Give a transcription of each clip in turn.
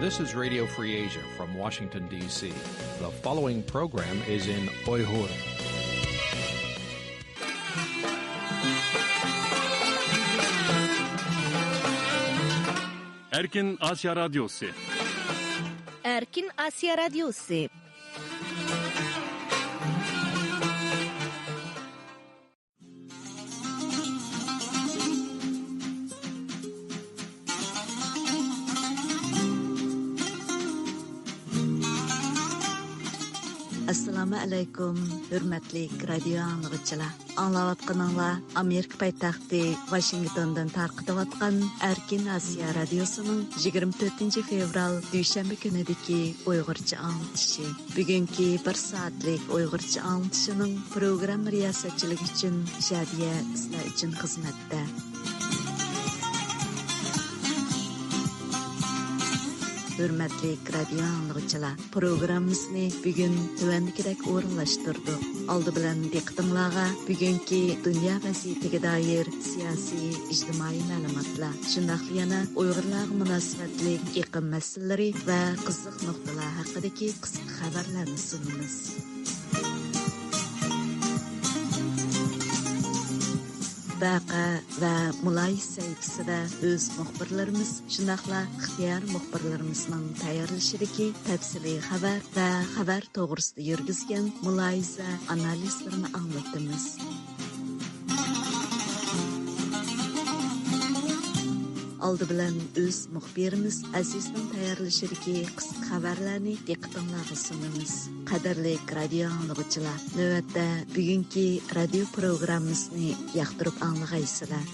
This is Radio Free Asia from Washington, D.C. The following program is in Uyghur. Erkin Asya Radyosu. Erkin Asya Radyosu. Assalamu alaykum, hürmetli radio anlıqçılar. Anlayatqanыңlar Amerika paytaxtı Washingtondan tarqıtıyatqan Erkin Asya Radyosu'nun 24 fevral düşənbə günüdəki Uyğurca anlatışı. Bugünkü 1 saatlik Uyğurca anlatışının proqram riyasətçiligi üçün Şadiyə sizlər üçün xizmətdə. Hürmetli radio anlıqçılar, programımızı bugün tövəndikidək orunlaşdırdık. Aldı bilən diqqətinizlərə bugünkü dünya vəziyyətinə dair siyasi, ictimai məlumatlar, şundaqla yana Uyğurlarga münasibətli iqlim məsələləri və qızıq nöqtələr haqqındakı qısqa xəbərlərni sunumuz. Vaqa və mülayiz səhifəsində öz müxbirlərimiz, şundaqla ixtiyar müxbirlərimizin tayyorlashidagi təfsili xəbər və xəbər to'g'risida yurgizgan mülayizə analizlarini anlatamiz. Aldı bilən öz müxbirimiz Azizning tayyorlashidagi qisqa xabarlarni diqqətinizə sunamiz. Qadrli radio anlıqçılar, növbətdə bugünkü radio proqramımızı yaxtırıb anlığaysızlar.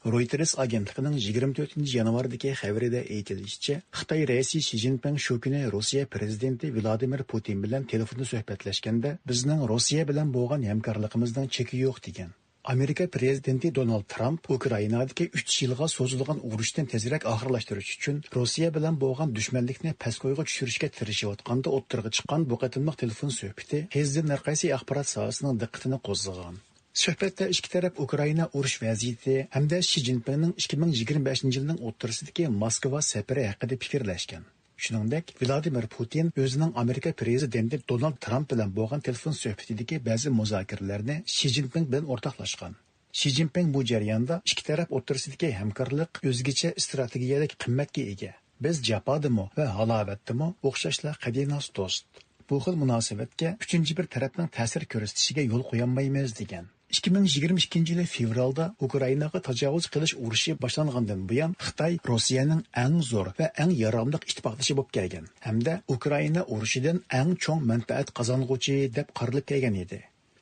Reuters agentligining 24 yanvardagi xabarida aytilishicha, Xitoy raisi Xi Jinping shu kuni Rossiya prezidenti Vladimir Putin bilan telefonda suhbatlashganda bizning Rossiya bilan bo'lgan hamkorligimizning cheki yo'q degan. Amerika prezidenti Donald Trump Ukrainadagi 3 yilga so'zilgan urushdan tezroq oxirlashtirish uchun Rossiya bilan bo'lgan dushmanlikni pastgo'yga tushirishga tirishayotganda o'ttirg'i chiqqan bu qatimliq telefon suhbati hezdan narqaysi axborot sohasining diqqatini qo'zg'agan. Suhbatda ikki taraf Ukraina urush vaziyati hamda Xi Jinpingning 2025 yilning o'ttirisidagi Moskva safari haqida fikrlashgan. Shuningdek, Vladimir Putin o'zining Amerika prezidenti Donald Trump bilan bo'lgan telefon suhbatidagi ba'zi muzokaralarni Xi Jinping bilan o'rtoqlashgan. Xi Jinping bu jarayonda ikki taraf o'rtasidagi hamkorlik o'zgacha strategiyalik qimmatga ega. Biz jafodimi va halovatdimi o'xshashlar qadimiy do'st. Bu xil munosabatga uchinchi bir tarafning ta'sir ko'rsatishiga yo'l qo'yolmaymiz degan. 2022 yili fevralda Ukrainaga tajovuz qilish urushi boshlangandan buyon Xitoy Rossiyaning eng zo'r va eng yaramli ittifoqdoshi bo'lib kelgan hamda Ukraina urushidan eng cho'ng manfaat qozong'uvchi deb qarilib kelgan edi.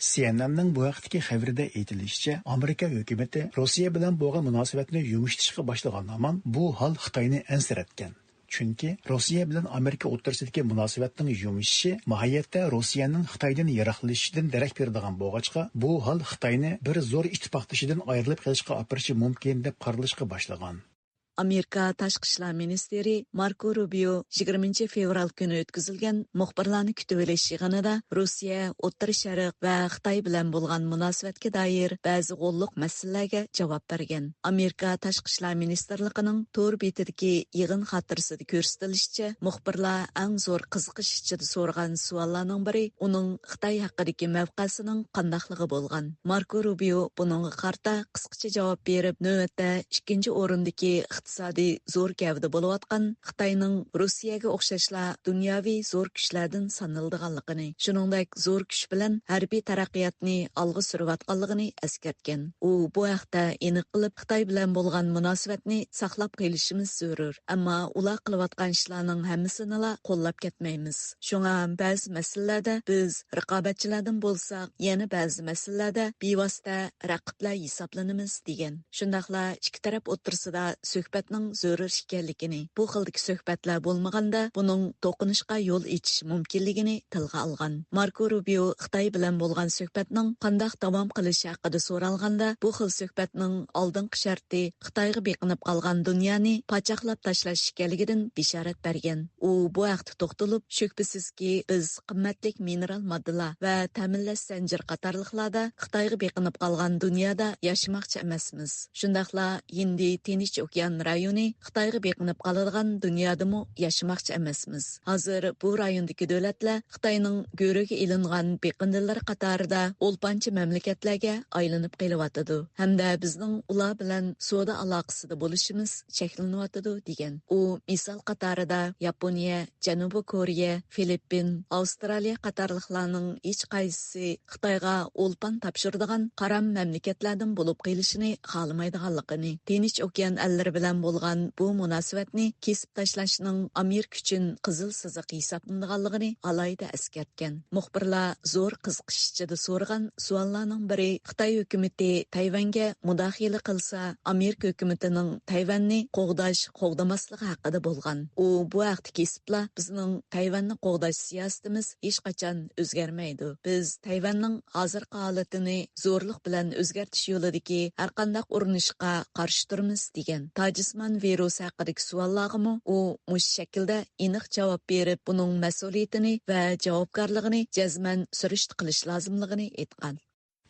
CNNning bu vaqtdagi xabarida aytilishicha, Amerika hukumati Rossiya bilan bo'lgan munosabatni yumshatishga boshlagan hamon bu hol Xitoyni ansiratgan. Chunki Rossiya bilan Amerika o'rtasidagi munosabatning yumshishi mohiyatda Rossiyaning Xitoydan yiroqlashishidan darak beradigan bo'lg'achqa, bu hol Xitoyni bir zo'r ittifoqdoshidan ayrilib qolishga olib borishi mumkin deb qaralishga boshlagan. Amerika Tashqi ishlar ministri Marko Rubio 20 fevral kuni o'tkazilgan muxbirlarni kutib olish yig'inida Rossiya, O'rta Sharq va Xitoy bilan bo'lgan munosabatga doir ba'zi g'olliq masalalarga javob bergan. Amerika Tashqi ishlar ministrligining to'r betidagi yig'in xotirasida ko'rsatilishicha, muxbirlar eng zo'r qiziqish ichida so'ragan savollarning biri uning Xitoy haqidagi mavqesining qandaqligi bo'lgan. Marko Rubio buningga qarta qisqacha javob berib, navbatda ikkinchi o'rindagi iqtisodiy zo'r gavda bo'layotgan Xitoyning Rossiyaga o'xshashla dunyoviy zo'r kuchlardan sanaldiganligini, shuningdek zo'r kuch bilan harbiy taraqqiyotni olg'a surayotganligini eskartgan. U bu haqda aniq qilib, Xitoy bilan bo'lgan munosabatni saqlab qolishimiz zarur, ammo ular qilayotgan ishlarning hammasini qo'llab ketmaymiz. Shunga ba'zi masalalarda biz raqobatchilardan bo'lsak, yana ba'zi masalalarda bevosita raqiblar hisoblanamiz degan. Shundaqla ikki taraf o'rtasida suhbatning zarur ekanligini, bu xildagi suhbatlar bo'lmaganda buning to'qinishga yo'l echish mumkinligini tilga olgan. Marko Rubio Xitoy bilan bo'lgan suhbatning qanday davom qilishi haqida so'ralganda, bu xil suhbatning oldingi sharti Xitoyga beqinib qolgan dunyoni pachaqlab tashlash ekanligidan bishorat bergan. U bu haqda to'xtalib, shubhisizki biz qimmatli mineral moddalar va ta'minlash zanjir qatorliqlarda Xitoyga beqinib qolgan dunyoda yashamoqchi emasmiz. Shundaqla Hindi Tinch okean rayoni Xitoyga beqinib qoladigan dunyodami yaşamoqchi emasmiz. Hozir bu rayondagi davlatlar Xitoyning go'riga ilingan beqindilari qatorida olpanchi mamlakatlarga aylanib qelyotidi. Hamda bizning ular bilan savdo aloqasida bo'lishimiz cheklanyotidi degan. U misol qatorida Yaponiya, Janubiy Koreya, Filippin, Avstraliya qatorliqlarning hech qaysisi Xitoyga olpan topshiradigan qaram mamlakatlardan bo'lib qilishini xohlamaydiganligini, Tinch okean ellari bilan bo'lgan bu munosabatni kesib tashlashning Amerika uchun qizil siziq hisoblanadiganligini alayda eskartgan. Muxbirlar zo'r qiziqish ichida so'ragan savollarning biri Xitoy hukumati Tayvanga mudohala qilsa, Amerika hukumatining Tayvanni qo'g'damasligi haqida bo'lgan. U bu haqda kesiblar bizning Tayvanni qo'g'dash siyosatimiz hech qachon o'zgarmaydi. Biz Tayvanning hozirgi holatini zo'rlik bilan o'zgartish yo'lidagi har qanday urinishga qarshi turamiz degan. Tojismon virusi haqidagi savollarga u mush shaklda aniq javob berib, buning mas'uliyatini va javobgarligini jazman surishti qilish lozimligini aytgan.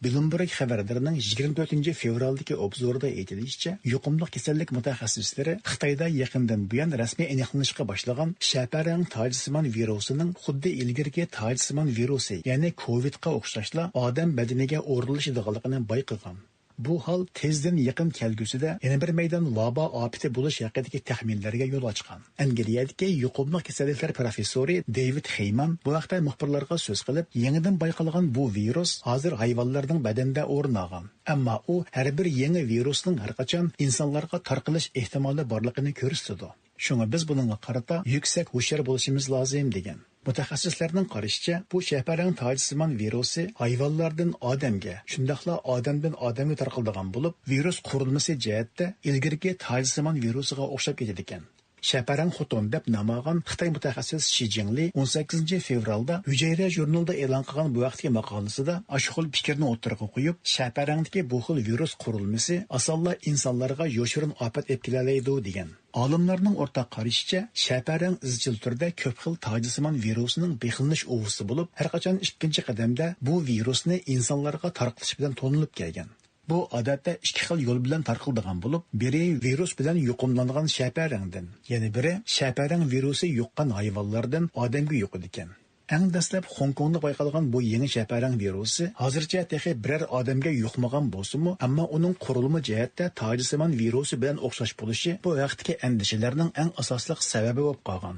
Bloomberg xabarlarining 24 fevraldagi obzorida aytilishicha, yuqumli kasallik mutaxassislari Xitoyda yaqindan buyon rasmiy aniqlanishga boshlagan shaparang tojsimon virusining xuddi ilgirgi tojsimon virusi, ya'ni COVID-ga o'xshashla odam badaniga o'rnalishadiganligini bayqagan. Bu hol tezdan yaqin kelgusida yana bir maydon vabo ofati bo'lish haqidagi taxminlarga yo'l ochgan. Angliyadagi yuqumli kasalliklar professori David Heyman bu haqda muxbirlarga so'z qilib, yangidan bayqalgan bu virus hozir hayvonlarning badanida o'rin olgan. Ammo u har bir yangi virusning har qachon insonlarga tarqalish ehtimoli borligini ko'rsatdi. Shunga biz buningga qarata yuksak hushyor bo'lishimiz lozim degan. Mutaxassislarning qarashicha, bu shaparang tojsimon virusi hayvonlardan odamga, shundaqla odamdan odamga tarqaladigan bo'lib, virus qurilmasi jihatda ilgirgi tojsimon virusiga o'xshab ketadi ekan. Shaparang xotin deb namagan Xitoy mutaxassis Shi Jingli 18 fevralda Hujayra jurnalida e'lon qilgan bu vaqtdagi maqolasida ashxul fikrni o'ttirga qo'yib, shaparangdagi bu xil virus qurilmasi asonla insonlarga yoshirin ofat olib keladi degan. Olimlarning o'rtaq qarashicha, shaparang izchil turda ko'p xil tojsimon virusining beqilinish o'visi bo'lib, har qachon ikkinchi qadamda bu virusni insonlarga tarqalish bilan to'nilib kelgan. Bu odatda ikki xil yo'l bilan tarqaladigan bo'lib, biri virus bilan yuqumlangan shaparangdan, yana biri shaparang virusi yuqqan hayvonlardan odamga yuqadi ekan. Eng dastlab Hong Kongda bayqalgan bu yangi shaparang virusi hozircha texi biror odamga yuqmagan bo'lsa-mu, ammo uning qurilma jihatda tojsimon virusi bilan o'xshash bo'lishi bu vaqtdagi andishalarning eng asosli sababi bo'lib qolgan.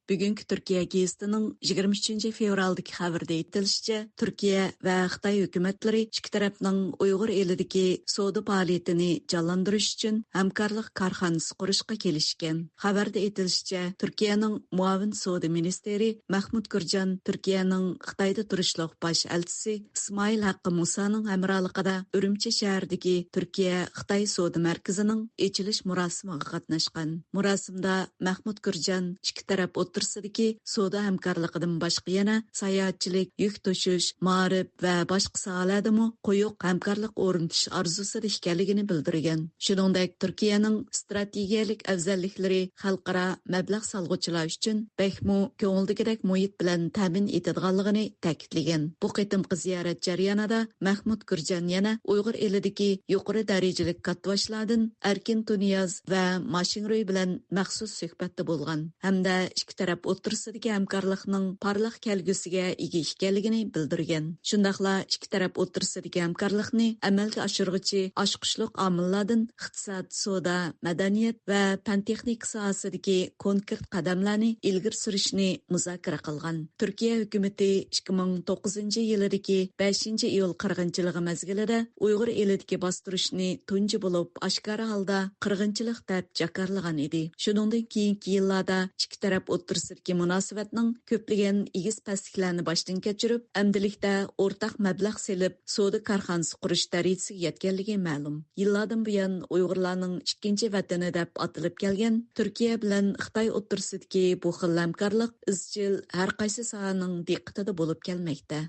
Bugungi Turkiya gazetining 23 fevraldagi xabarida aytilishicha, Turkiya va Xitoy hukumatlari ikki tarafning Uyg'ur elidagi savdo faoliyatini jonlantirish uchun hamkorlik korxonasi qurishga kelishgan. Xabarda aytilishicha, Turkiyaning muavin savdo ministri Mahmud Gurjan Turkiyaning Xitoyda turishliq bosh elchisi Ismoil Haqqi Musaning hamrohligida Urumchi shahridagi Turkiya-Xitoy savdo markazining ochilish murosimiga qatnashgan. Murosimda Mahmud Gurjan ikki taraf o'rtasidagi savdo hamkorligidan boshqa yana sayohatchilik, yuk tashish, ma'rif va boshqa sohalardami quyuq hamkorlik o'rnatish orzusida ekanligini bildirgan. Shuningdek, Turkiyaning strategiyalik afzalliklari xalqaro mablag' solg'uvchilar uchun bakmu ko'ngildagidek muhit bilan ta'min etadiganligini ta'kidlagan. Bu qitimqi ziyorat jarayonida Mahmud Gurjan yana Uyg'ur elidagi yuqori darajalik katvoshlardan Erkin Tuniyaz va Mashinroy bilan maxsus suhbatda bo'lgan hamda ikki taraf o'rtasidagi hamkorlikning parlaq kelgusiga ega ekanligini bildirgan. Shundaqla ikki taraf o'rtasidagi hamkorlikni amalga oshirg'uchi oshqushliq omillardan iqtisod, savdo, madaniyat va fan-texnika sohasidagi konkret qadamlarni ilgari surishni muzokara qilgan. Turkiya hukumati 2009-yildagi 5-iyul qirg'inchiligi mezgilida Uyg'ur elidagi bostirishni tunji bo'lib oshkora holda qirg'inchilik deb jakarlagan edi. Shuningdek, keyingi yillarda ikki taraf o'rtasidagi munosabatning ko'plagan egiz pastliklarni boshdan kechirib, amdilikda o'rtaq mablag' selib, savdo korxonasi qurish darajasiga yetganligi ma'lum. Yillardan buyon Uyg'urlarning ikkinchi vatani deb atalib kelgan Turkiya bilan Xitoy o'rtasidagi bu xil hamkorlik izchil har qaysi sohaning diqqatida bo'lib kelmoqda.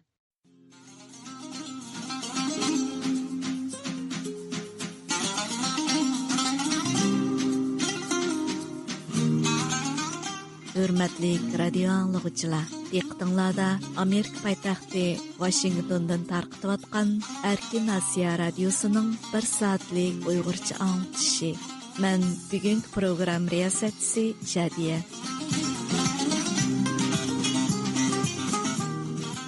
Hürmetli radio anlıqçılar, diqqətinizdə Amerika paytaxtı Washingtondan tarqıtıyatqan Erkin Asiya radiosunun 1 saatlik Uyğurcha anlatışı. Mən bugünkü proqram riyasətçisi Şadiye.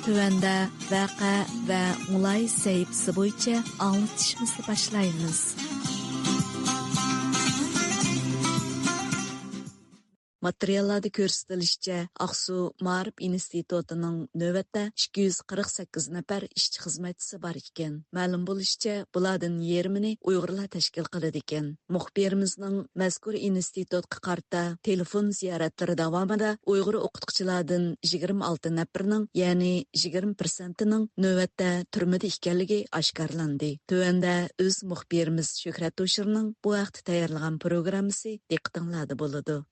Tövəndə vəqə və mulay səhifəsi boyunca anlatışımızı başlayırıq. Materiallarda ko'rsatilishicha, Aqsu Ma'rif institutining navbatda 248 nafar ishchi xizmatchisi bor ekan. Ma'lum bo'lishicha, bulardan yarmini Uyg'urlar tashkil qiladi ekan. Muxbirimizning mazkur institutga qarta telefon ziyoratlari davomida Uyg'ur o'qituvchilardan 26 nafarning, ya'ni 20%ning navbatda turmada ekanligi oshkorlandi. Tuvanda o'z muxbirimiz Shuhrat To'shirning bu vaqtda tayyorlagan programmasi diqqatinglarda bo'ladi.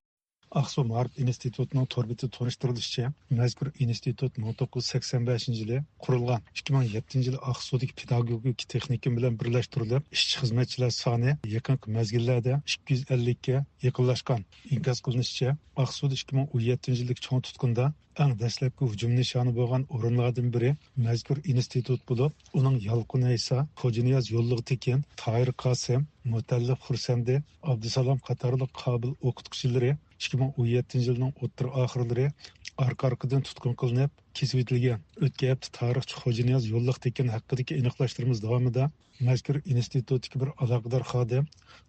Aqsu Ma'rif institutining torbiti to'rishtirilishicha, mazkur institut 1985-yili qurilgan. 2007-yili Aqsudagi pedagogik texnikum bilan birlashtirilib, ishchi xizmatchilar soni yaqinqi mezgillarda 250 ga yaqinlashgan. Inkos qilinishicha, Aqsuda 2017-yillik cho'ng tutqunda eng dastlabki hujum nishoni bo'lgan o'rinlardan biri mazkur institut bo'lib, uning Yalqin Aysa, Xo'janiyaz yo'llig'i tekin, Tahir Qosim, Mutallib Xursandi, Abdusalom qatorli qobil o'qituvchilari 2017-yilning o'ttir oxirlari arka-arkadan tutqun qilinib, kesib etilgan. O'tgan hafta tarixchi Xo'janiyaz yo'lliq tekin haqidagi aniqlashtirimiz davomida mazkur institutdagi bir aloqador xodim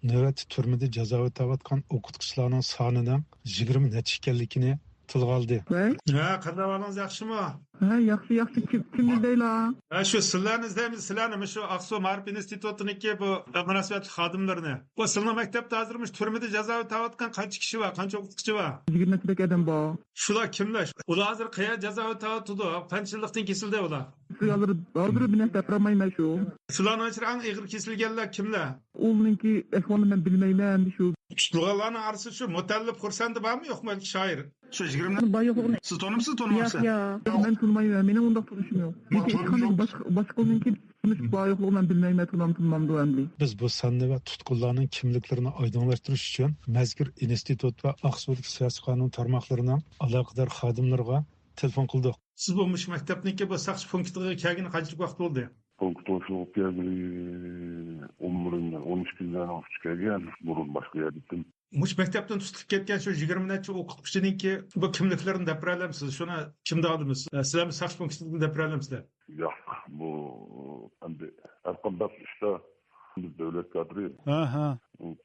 navbat turmada jazo o'tayotgan o'qituvchilarning sonining 20 necha ekanligini tilga oldi. Ha, qanday ahvolingiz yaxshimi? Ha, yaxshi. Kimni deylar? Ha, shu sizlarni izlaymiz, sizlarni shu Aqsu Ma'rif institutiniki bu munosabatli xodimlarni. Bu sizning maktabda hozirmish turmada jazo o'tayotgan qancha kishi va qancha o'qituvchi va? 20 nacha odam bor. Shular kimlar? Ular hozir qayerda jazo o'tayotdi? Qanchalikdan kesildi ular? Hozir buni gapirmayman shu. Shularning ichida eng og'ir kesilganlar kimlar? Ularningki ahvolini men bilmayman shu. Tutilganlarning orasida shu Mutallib Xursandi bormi yo'qmi shoir? Shu 20 siz tanimsiz? Yo'q, men tanımayman. Mening unda turishim yo'q. Boshqalarningki tunish boyliqligini men bilmayman, tanımamdı endi. Biz bu sanni va tutqunlarning kimliklarini oydinlashtirish uchun mazkur institut va Aqsudagi siyosiy qonun tarmoqlarining aloqador xodimlariga telefon qildik. Siz bu maktabniki bu saqchi punktiga kelgani qancha vaqt bo'ldi? Punktu şu piyagli 13 günden olmuş gelgen. Burun başka yer gittim. Muş maktabdan tutilib ketgan shu 20 necha o'qituvchiningki bu kimliklarini deb beramiz. Shuni kimda oldimiz? Sizlar saqchi punktidan deb beramizlar. Yo'q, bu endi har qanday ishda biz davlat kadri. Aha.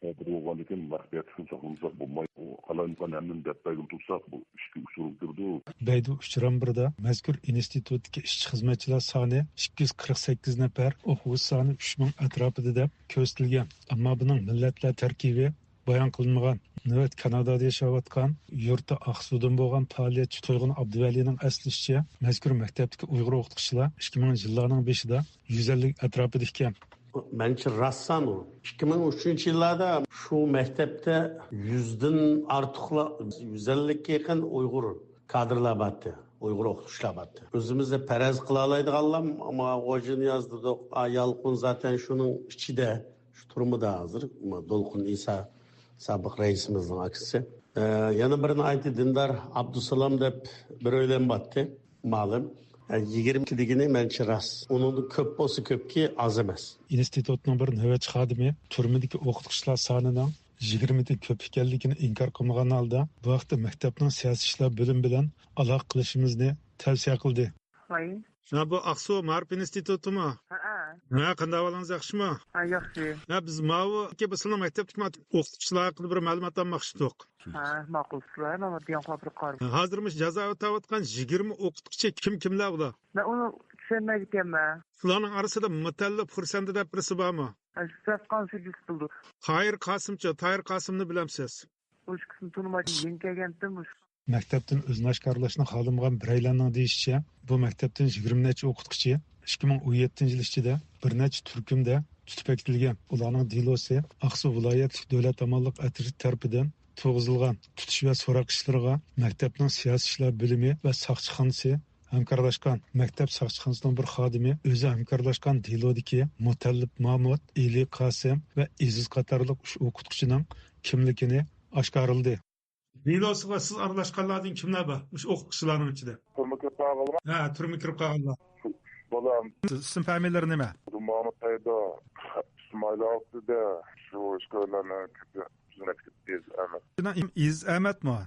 Kadri bo'lgan ekan, maxfiyatni saqlamsak bo'lmaydi. Qalangan hamdan deb bergan tursak bu ishga usuldirdi. Baydu uchrambirda mazkur institutdagi ishchi xizmatchilar soni 248 nafar, o'quvchi soni 3000 atrofida deb ko'rsatilgan. Ammo buning millatlar tarkibi bayon qilinmagan. Navbat Kanadada yashayotgan yurti Aqsudan bo'lgan faoliyatchi To'yg'un Abduvalining aslishicha, mazkur maktabdagi Uyg'ur o'qituvchilar 2000-yillarning beshida 150 atrofida ekan. Bence rassan o. 2003-yıllarda şu mektepte 100'den artıkla 150'ye yakın Uygur kadrlar battı. Uygur okutuşlar battı. Özümüzde perez kılalaydık Allah'ım ama hocam yazdırdık. Yalqın zaten şunun içi de, şu durumu da hazır. Dolkun İsa sabık reisimizin aksisi. Yanı birine ait Dindar Abdusalam da bir öylem battı. Malum. 22-ligini mençe rast. Onun köp bolsa köpki az emas. Institutning bir navbatchi xodimi turmadagi o'qituvchilar sonining 20 ko'p ekanligini inkor qilmagan holda bu vaqtda maktabning siyosiy ishlar bo'limi bilan aloqa qilishimizni tavsiya qildi. Voy. Bu Aqsu Ma'rif institutimi? Ha, qanday ahvolingiz yaxshimi? Ha, yaxshi. Biz bu sizning maktabdagi o'qituvchilar haqida bir ma'lumot olmoqchi edik. Ha, ma'qulsizlar, mana bu yoqqa bir qarab. Hozirmish jazo o'tayotgan 20 o'qituvchi kimlar ular? Men uni tushunmayapman. Ularning orasida Mutallib Xursandi deb birisi bormi? Safqan sujud qildi. Tahir Qosimni bilamsiz? O'sha qismni tanımadim, yangi kelgandim. Maktabdan o'zini oshkorlashni xohlamagan biraylarning deyishicha, bu maktabdan 20 necha o'qituvchi 2017-yil ichida bir necha turkumda tutib etilgan. Ularning dilosi Aqsu viloyatlik davlat amonlik atriti tarafidan to'g'izilgan. Tutish va so'roq ishlariga maktabning siyosiy ishlar bo'limi va soqchixonasi hamkorlashgan. Maktab soqchixonasining bir xodimi o'zi hamkorlashgan dilodagi Mutallib Mahmud, Eli Qosim va Aziz qatorliq uch o'qituvchining kimligini oshkorildi. Dilosiga siz aralashganlardan kimlar bor? Uch o'qituvchilarning ichida. Turma kirib qolganlar. Balam. Sizning familiyalar nima? Mahmud Hayda, Maylavda şu işgallerine İz Ahmet mi?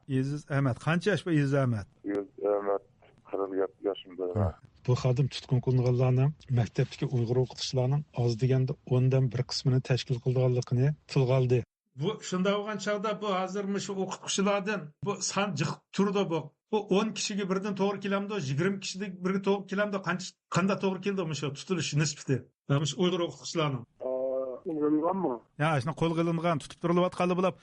İz Ahmet. Qancha yaş bu İz Ahmet? İz Ahmet 47 yaşında. Bu xadim tutqun qilinganlarning maktabdagi Uyg'ur o'qituvchilarining oz deganda 10dan bir qismini tashkil qilganligini tilga oldi. Bu shunda bo'lgan chog'da bu hozirmi shu o'qituvchilardan bu son jiq turdi bu. Bu 10 kishiga birdan to'g'ri kelamdi, 20 kishiga birga to'g'ri kelamdi. Qanday to'g'ri keldi shu tutilish nisbati? Shu Uyg'ur o'qituvchilarning. Ya, shuni qo'l qilingan, tutib turilayotganlar bo'lib.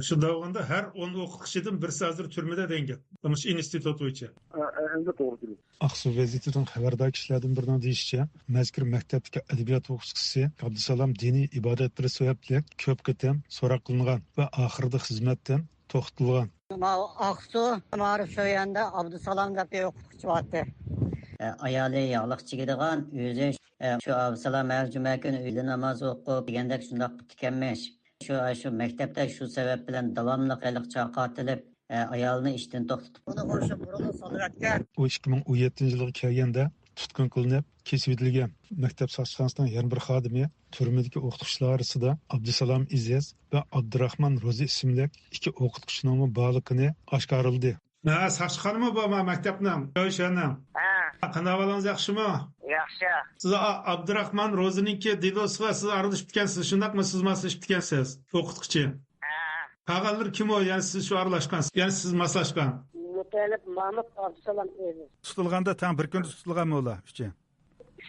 Shunda bo'lganda har 10 o'qituvchidan birsi hozir turmada dengan. Shu institut bo'yicha. Aqsu vaziyatidan xabardor kishilardan birining deyishicha, mazkur maktabdagi adabiyot o'qituvchisi Abdusalom diniy ibodatlari sababli ko'p qatam so'roq qilingan va oxirida xizmatdan to'xtatilgan. Aqsu ma'rif shoyanda Abdusalom deb o'qituvchi vardı. Ayali yağlıq çigidigan özü şu Abdusalom her cuma günü uyda namoz o'qib degandek shundoq tikanmish. Şu maktabda shu sabab bilan davomli qiliq chaqirtilib ayolni ishdan to'xtatib uni qo'shib burun solayotgan. U 2017-yilga kelganda tutqun qilinib, kesib etilgan maktab soqchisining yana bir xodimi turmadagi o'qituvchilar orasida Abdusalom Izez va Abdurahmon Ro'zi ismli ikki o'qituvchining borligini oshkorildi. Saçxanımı bu maktabning? O'shaning. Qanday ahvolingiz yaxshimi? Yaxshi. Siz Abdurahmon Ro'zininki Dilosga siz aralashib ketgansiz, shundaqmi siz maslashib ketgansiz? O'qituvchi. Qag'allar kim o? Ya'ni siz shu aralashgansiz, ya'ni siz maslashgan. Mutalib Mahmud Abdusalom Aziz. Tutilganda tam bir kun tutilganmi ular? 3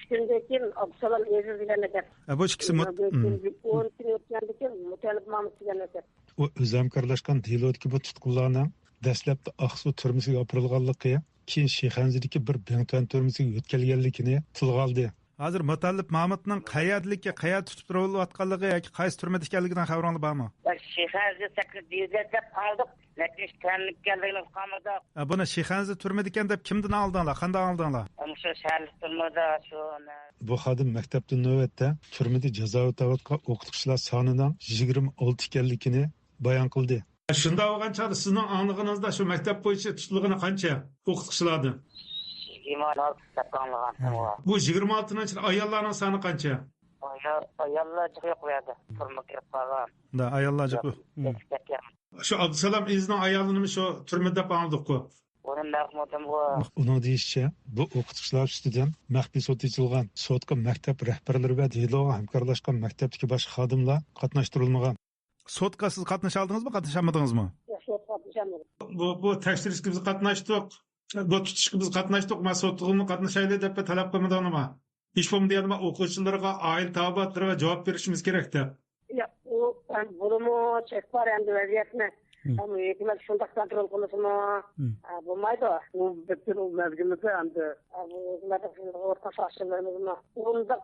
kundan keyin Abdusalom Aziz degan ekan. Bu ikkisi 10 kun o'tgandan keyin Mutalib Mahmud degan ekan. O o'z hamkorlashgan Dilodagi bu tutqunlarning dastlabda Aqsu turmasiga opirilganligi, keyin Shayxanzidagi bir Bangtan turmasiga o'tkazilganligini tilga oldi. Hozir Mutalib Mahmudning qayerlikka qayerda tutib turilayotganligi yoki qaysi turmada ekanligidan xabaringiz bormi? Shayxanzid taklif deb oldik, lekin tanlikkanligini qamada. Buni Shayxanzid turmada ekan deb kimdan oldinglar? Qanday oldinglar? Shu shaharlik turmada shu. Bu xodim maktabda navbatda turmada jazo o'tayotgan o'qituvchilar sonining 26 ekanligini bayon qildi. Shunda olgan chog'da sizning aniqingizda shu maktab bo'yicha tutilgani qancha o'qituvchilardan? 26 Bu 26-chi ayollarning soni qancha? Ayollar yo'q bu yerda. Turma kirib qolgan. Da, ayollar yo'q. Shu Abdusalom Izning ayolini shu turmada qoldik-ku. Uning deyishicha, bu o'qituvchilar ustidan maxfiy sud ochilgan, sudga maktab rahbarlari va Diloga hamkorlashgan maktabdagi boshqa xodimlar qatnashtirilmagan. Sudga siz qatnasha oldingizmi, qatnashamadingizmi? Yo'q, qatnashamadim. Bu tekshirishga biz qatnashdik. Bu tutishga biz qatnashdik, mas'ulligimni qatnashayli deb talab qilmadingmi? Ish bo'lmaydi, o'quvchilarga oil taobatlariga javob berishimiz kerak-da. Yo'q, u bunu chek bor endi vaziyatni. Ama hükümet şundak kontrol konusunu bulmaydı. Bu bütün o mevzimizde endi bu hükümetin orta şahsiyetlerimizin onda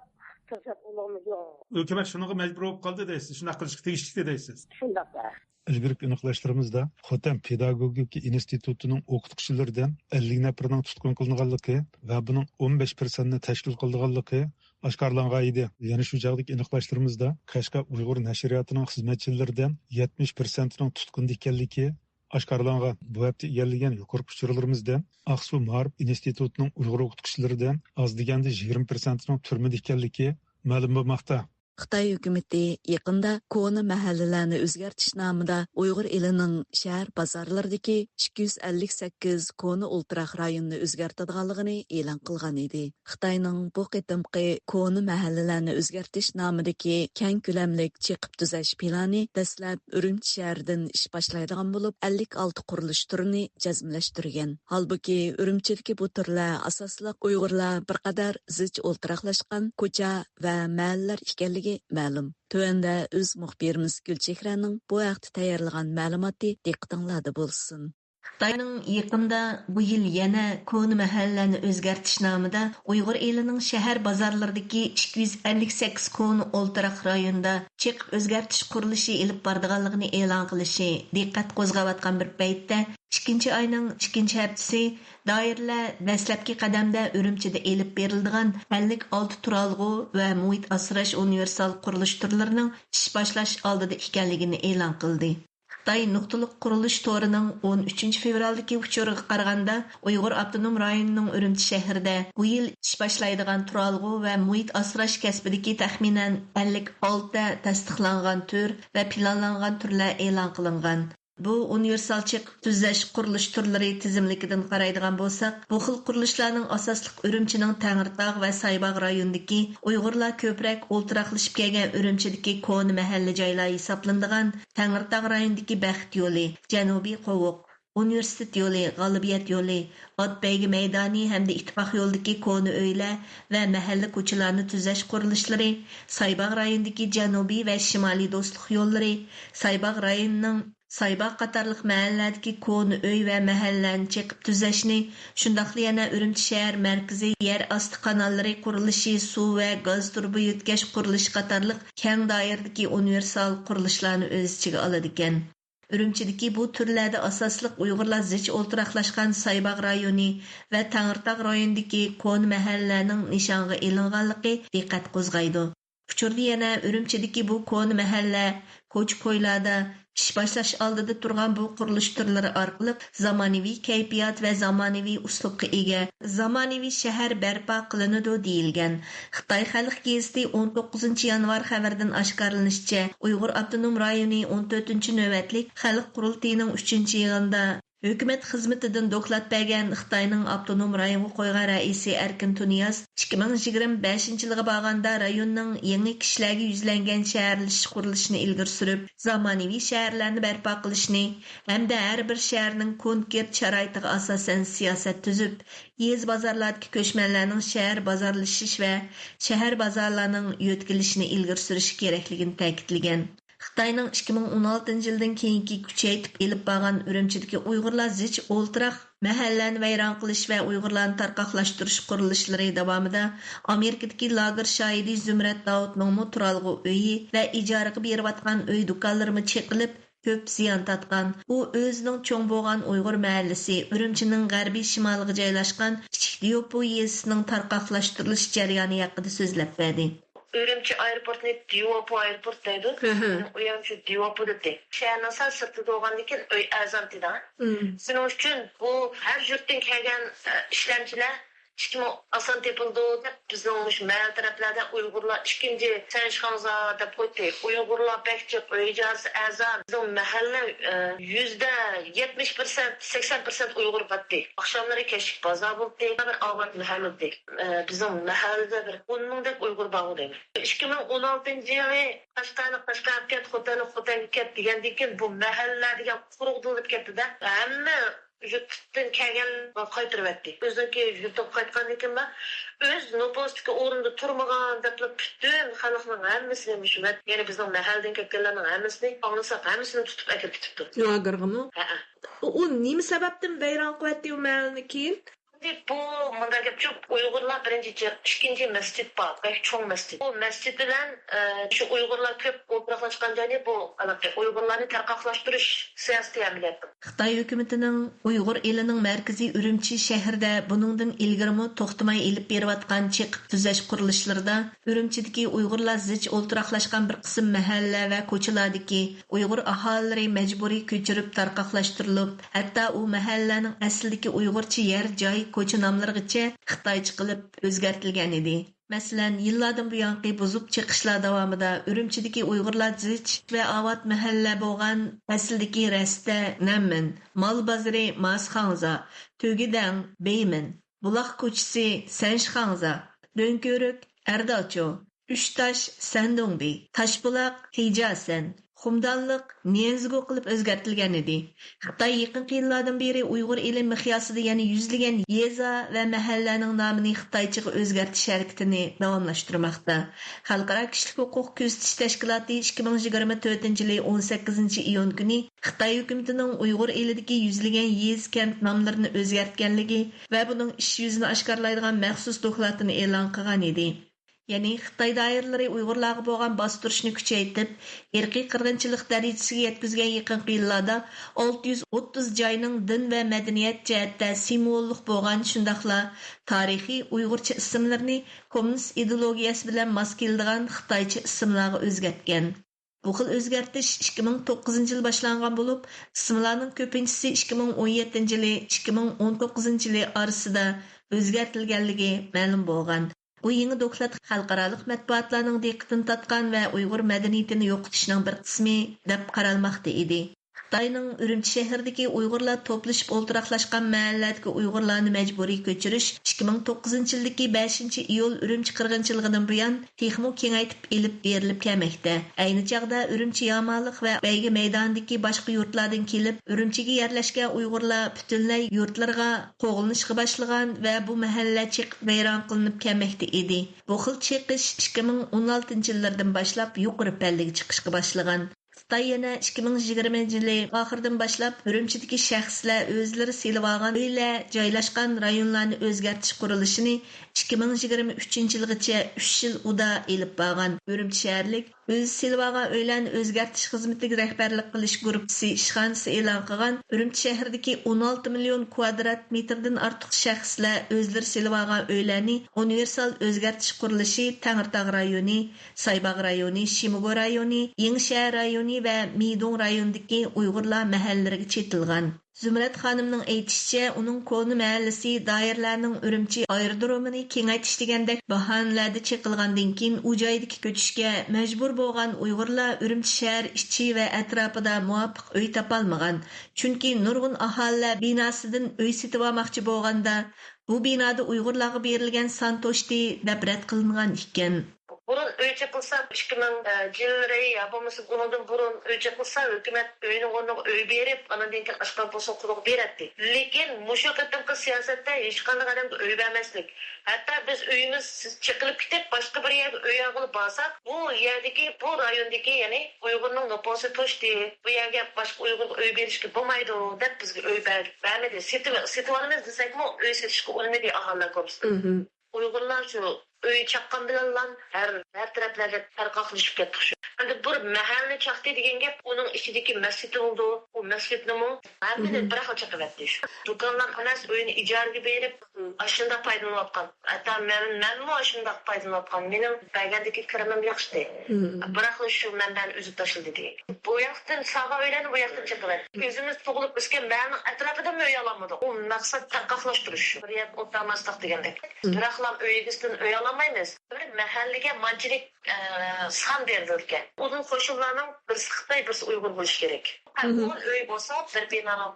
tırsak olmamız yok. Hükümet şunu mecbur olup kaldı deysiz. Şunu qilishga tegishli deysiz. Şundak da. Ilgirki aniqlashtirimizda Xotan pedagogika institutining o'qituvchilaridan 50 nafarning tutqun qilinganligi va buning 15% tashkil qilganligi oshkorlangan edi. Yana shu chog'dagi aniqlashtirimizda Qashqa Uyg'ur nashriyotining xizmatchilaridan 70%ning tutqunda ekanligi oshkorlangan. Bu hafta egallagan yuqori uchurlarimizdan Aqsu Ma'rif institutining Uyg'ur o'qituvchilaridan oz deganda 20%ning turmada ekanligi ma'lum bo'lmoqda. Xitoy hukumatı yaqında Kona mahallalarni o'zgartirish nomida Uyg'ur elining shahar bozorlaridagi 258 Kona o'ltiraq rayonni o'zgartirganligini e'lon qilgan edi. Xitoyning bu qitimqi Kona mahallalarni o'zgartirish nomidagi keng ko'lamli chiqib tuzash plani dastlab Urumchi shahridan ish boshlaydigan bo'lib, 56 qurilish turini jazmlashtirgan. Holbuki Urumchidagi bu turlar asosliq Uyg'urlar bir qadar zich o'ltiraqlashgan ko'cha va mahallalar ekanligi ma'lum. Tövəndə öz muxbirimiz Gülçehraning bu vaqtda tayyorlagan ma'lumoti diqqatingizda bo'lsin. Xitoyning yaqında bu yil yana Kona mahallalarni o'zgartirish nomida Uyg'ur elining shahar bozorlaridagi 258 Kona o'ltiraq rayonda chiqib o'zgartirish qurilishi ilib borganligini e'lon qilishi diqqat qo'zg'ayotgan bir paytda 2 ayning 2 haftasi doiralar dastlabki qadamda Urumchida elib beriladigan 56 turalg'u va muhit asrash universal qurilish turlarining ish boshlash oldida ekanligini e'lon qildi. Xitoy nuqtaliq qurilish torining 13 fevraldagi uchuriga qaraganda Uyg'ur avtonom rayonining Urumchi shahrida bu yil ish boshlaydigan turalg'u va muhit asrash kasbidagi taxminan 56 tasdiqlangan tur va planlangan turlar e'lon qilingan. Bu universal chiq tuzlash qurilish turlari tizimligidan qaraydigan bo'lsak, bu xil qurilishlarning asosliq Urumchining Tangirtog' va Saybog' rayonidagi Uyg'urlar ko'proq o'ltiraqlashib kelgan Urumchidagi koni mahalla joylar hisoblanadigan Tangirtog' rayonidagi Baxt yo'li, Janubiy Qovuq, Universitet yo'li, G'alabiyat yo'li, Otbeygi maydoni hamda Ittifoq yo'lidagi koni uylar va mahalla ko'chalarni tuzlash qurilishlari, Saybog' rayonidagi janubiy va shimoliy do'stlik yo'llari, Saybog' rayonining Saybog' qatarlıq mahalladagi koni uy va mahallani chiqib tuzashni, shundaqla yana Urumchi shahar markazi yer osti kanallari qurilishi, suv va gaz turbi yutkash qurilishi qatarlıq keng doiradagi universal qurilishlarni o'z ichiga oladi ekan. Urumchidagi bu turlarda asosliq Uyg'urlar zich o'ltiraqlashgan Saybog' rayoni va Tangirtog' rayonidagi koni mahallaning nishonga ilinganligi diqqat qo'zg'aydi. Uchurda yana Urumchidagi bu koni mahalla ko'ch-ko'ylarda ish boshlash oldida turgan bu qurilish turlari orqali zamonaviy kayfiyat va zamonaviy uslubga ega zamonaviy shahar barpo qilinadi deyilgan. Xitoy xalq gazeti 19 yanvar xabaridan oshkorlanishicha, Uyg'ur avtonom rayoni 14-navbatlik xalq qurultayining 3-yig'inida Hökumət xizmetidən doklad bergen Xitayning avtonom rayonga qo'ygan raisi Erkin Tuniyaz 2025 yilga borganda rayonning yangi kishilarga yuzlangan shaharlashish qurilishini ilgari surib, zamonaviy shaharlarni barpo qilishni hamda har bir shaharning konkret sharoitiga asosan siyosat tuzib, yez bozorlardagi ko'chmanlarning shahar bozorlashish va shahar bozorlarining yo'tkilishini ilgari surish kerakligini ta'kidlagan. Xitoyning 2016 yildan keyingi kuchaytib elib borgan Urumchidagi Uyg'urlar zich o'ltiraq mahallani vayron qilish va Uyg'urlarni tarqoqlashtirish qurilishlari davomida Amerikadagi lager shoidi Zumrat Davudning turalg'u uyi va ijaraga berayotgan uy do'konlari cheqilib ko'p ziyon tatgan. U o'zining cho'ng bo'lgan Uyg'ur mahallasi Urumchining g'arbiy shimoliga joylashgan Kichik Diyopo yezisining tarqoqlashtirilish jarayoni haqida so'zlab berdi. Urumchi aeroportni Diyopo aeroport deydi. U ham shu Diyopo dedi. Shaharning sal sirtida bo'lgandan keyin uy arzon dedi. Shuning uchun bu har yurtdan kelgan ishlamchilar Şimdi asan tepildi deb bizning shu mahal taraflarda Uyg'urlar ikkinchi sanshxonza deb qo'ydi. Uyg'urlar bekchiq o'yjasi azam. Bizning mahalla %70%, 80% Uyg'ur batdi. Akşamları keşik bazar bo'ldi. Bir avvat mahallada. Bizning mahallada bir 10 mingdek Uyg'ur bor edi. 2016-yili Tashkent hotel ket degandan keyin bu mahallalarga quruqdilib ketdi-da. Hamma yurtdan kelgan qaytarib etdi. O'zinki yurtdan qaytgandan keyin o'z nopostiki o'rinda turmagan deb butun xalqning hammasini shu ya'ni bizning mahalladan kelganlarning hammasini onglasak hammasini tutib akib ketibdi. Yo'g'irg'imi? U nima sababdan vayron qilyapti u mahallani keyin? Bu bunda gapçı Uygurlar birinci, ikinci mescid var, belki çok mescid. Bu mescid bilen şu Uygurlar köp oturaklaşkan cani bu Uygurlarını tarqaqlaştırış siyaseti ameliyatı. Xitoy hukumatining Uyg'ur elining markaziy Urumchi shahrida buningdan ilgirmi to'xtamay elib berayotgan chiqib tuzash qurilishlarida Urumchidagi Uyg'urlar zich o'ltiraqlashgan bir qism mahalla va ko'chalardagi Uyg'ur aholilari majburiy ko'chirib tarqaqlashtirilib, hatto u mahallaning aslidagi Uyg'urcha yer joy ko'cha nomlarigacha Xitoycha qilib o'zgartirilgan edi. Masalan, yillardan buyongi buzib chiqishlar davomida Urumchidagi Uyg'urlar zich va avat mahalla bo'lgan asldagi Rasta, Nammin, Mol bozori Masxanza, Tugidang, Beymin, Buloq ko'chasi Sanshxanza, Do'nko'rik, Ardalcho, Uchtash, Sandongbi, Tashbuloq, Hijasan, Xumdonliq, Nenzgo qilib o'zgartirilgan edi. Xitoy yaqin yillardan beri Uyg'ur eli miqyosida yana yuzlagan yeza va mahallaning nomini Xitoychaga o'zgartirish harakatini davomlashtirmoqda. Xalqaro kishilik huquq kuzatish tashkiloti 2024-yil 18-iyun kuni Xitoy hukumatining Uyg'ur elidagi yuzlagan yez kent nomlarini o'zgartganligi va buning ish yuzini oshkorlaydigan maxsus dokladini e'lon qilgan edi. Yani Xitoy doiralari Uyg'urlarga bo'lgan bostirishni kuchaytirib, irqiy qirg'inchilik darajasiga yetkazgan yaqinqi yillarda 630 joyning din va madaniyat jihatda simvollik bo'lgan shundaqla tarixiy Uyg'urcha ismlarni kommunist ideologiyasi bilan mos keladigan Xitoycha ismlarga o'zgartgan. Bu xil o'zgartish 2009 yil boshlangan bo'lib, ismlarning ko'pinchisi 2017 yili, 2019 yili orasida o'zgartirilganligi ma'lum bo'lgan. Bu yangi doklad xalqarалық matbuotlarning diqqatini tortgan va Uyg'ur madaniyatini yo'qotishning bir qismi deb qaralmoqda edi. Xitoyning Urumchi shahridagi Uyg'urlar to'plashib o'ltiraqlashgan mahalladagi Uyg'urlarni majburiy ko'chirish 2009 yildagi 5-iyul Urumchi qirg'inchiligidan buyon texmo kengaytib elib berilib kelmoqda. Ayni chog'da Urumchi Yamanliq va Baygi maydonidagi boshqa yurtlardan kelib, Urumchiga yerlashgan Uyg'urlar butunlay yurtlarga qo'g'ilishga boshlagan va bu mahalla chiqib vayron qilinib kelmoqda edi. Bu xil chiqish 2016 yillardan boshlab yuqori pallaga chiqishga boshlagan. Xitoy yana 2020 yili oxiridan boshlab Urumchidagi shaxslar o'zlari selib olgan uylar joylashgan rayonlarni o'zgartirish qurilishini 2023 yilgacha 3 yil uda elib borgan. Urumchi shaharlik o'z selib olgan uylarni o'zgartirish xizmatiga rahbarlik qilish guruhi ishxonasi e'lon qilgan Urumchi shahridagi 16 million kvadrat metrdan ortiq shaxslar o'zlari selib olgan uylarni universal o'zgartirish qurilishi Tangirtog' rayoni, Saybog' rayoni, Shimogo rayoni, Yengshahar rayoni va Midong rayonidagi Uyg'urlar mahallariga chetilgan. Zumrat xonimning aytishicha, uning koni mahallasi doirlarning Urumchi aerodromini kengaytish degandek bahonalarda cheqilgandan keyin u joydagi ko'chishga majbur bo'lgan Uyg'urlar Urumchi shahar ichi va atrofida muvofiq uy topolmagan. Chunki nurg'un aholilar binosidan uy sotib olmoqchi bo'lganda, bu binoda Uyg'urlarga berilgan santoshdi deb rad qilingan ekan. Burun öyle kılsa 2000 yılları ya bulması bunun burun öyle kılsa hükümet öyünün onu öy berip ana denki aşkan bolsa kuluk beretti. Lekin muşu kıtımkı siyasette hiç kanlı adamda öy vermezlik. Hatta biz öyümüz çıkılıp gidip başka bir yerde öy ağılıp alsak bu yerdeki bu rayondaki yani Uygur'un nüfusu toştu. Bu yerge başka Uygur öy berişki bulmaydı dep bizge öy vermedi. Situanımız desek mi öy setişki olmadı ahalla kopsun. Uygurlar şu öy çakkan bilen her taraflarda tarqaqlışıp ketdik şu. Endi bir mahalle çaktı degan gap onun içindeki mescid oldu. O mescidni mu hammadan bir xil chaqib etdi şu. Do'konlar emas uyni ijaraga berib aşında faydalanayotgan. Hatta men mu aşında faydalanayotgan. Mening bagandagi kirimim yaxshi. Biroq şu mendan o'zi tashildi degan. Bu yoqdan sağa o'ylanib bu yoqdan chiqib etdi. O'zimiz tug'ilib o'sgan mening atrofida o'y olamadik. U maqsad tarqaqlashtirish şu. Bir yer o'tmaslik degandek. Biroqlar uyingizdan o'y olamaymiz. Bir mahallaga manchilik san berilgan. Onun koşullarının bir Xitoy bir Uyg'ur bo'lishi kerak. Onun öy bo'lsa bir binani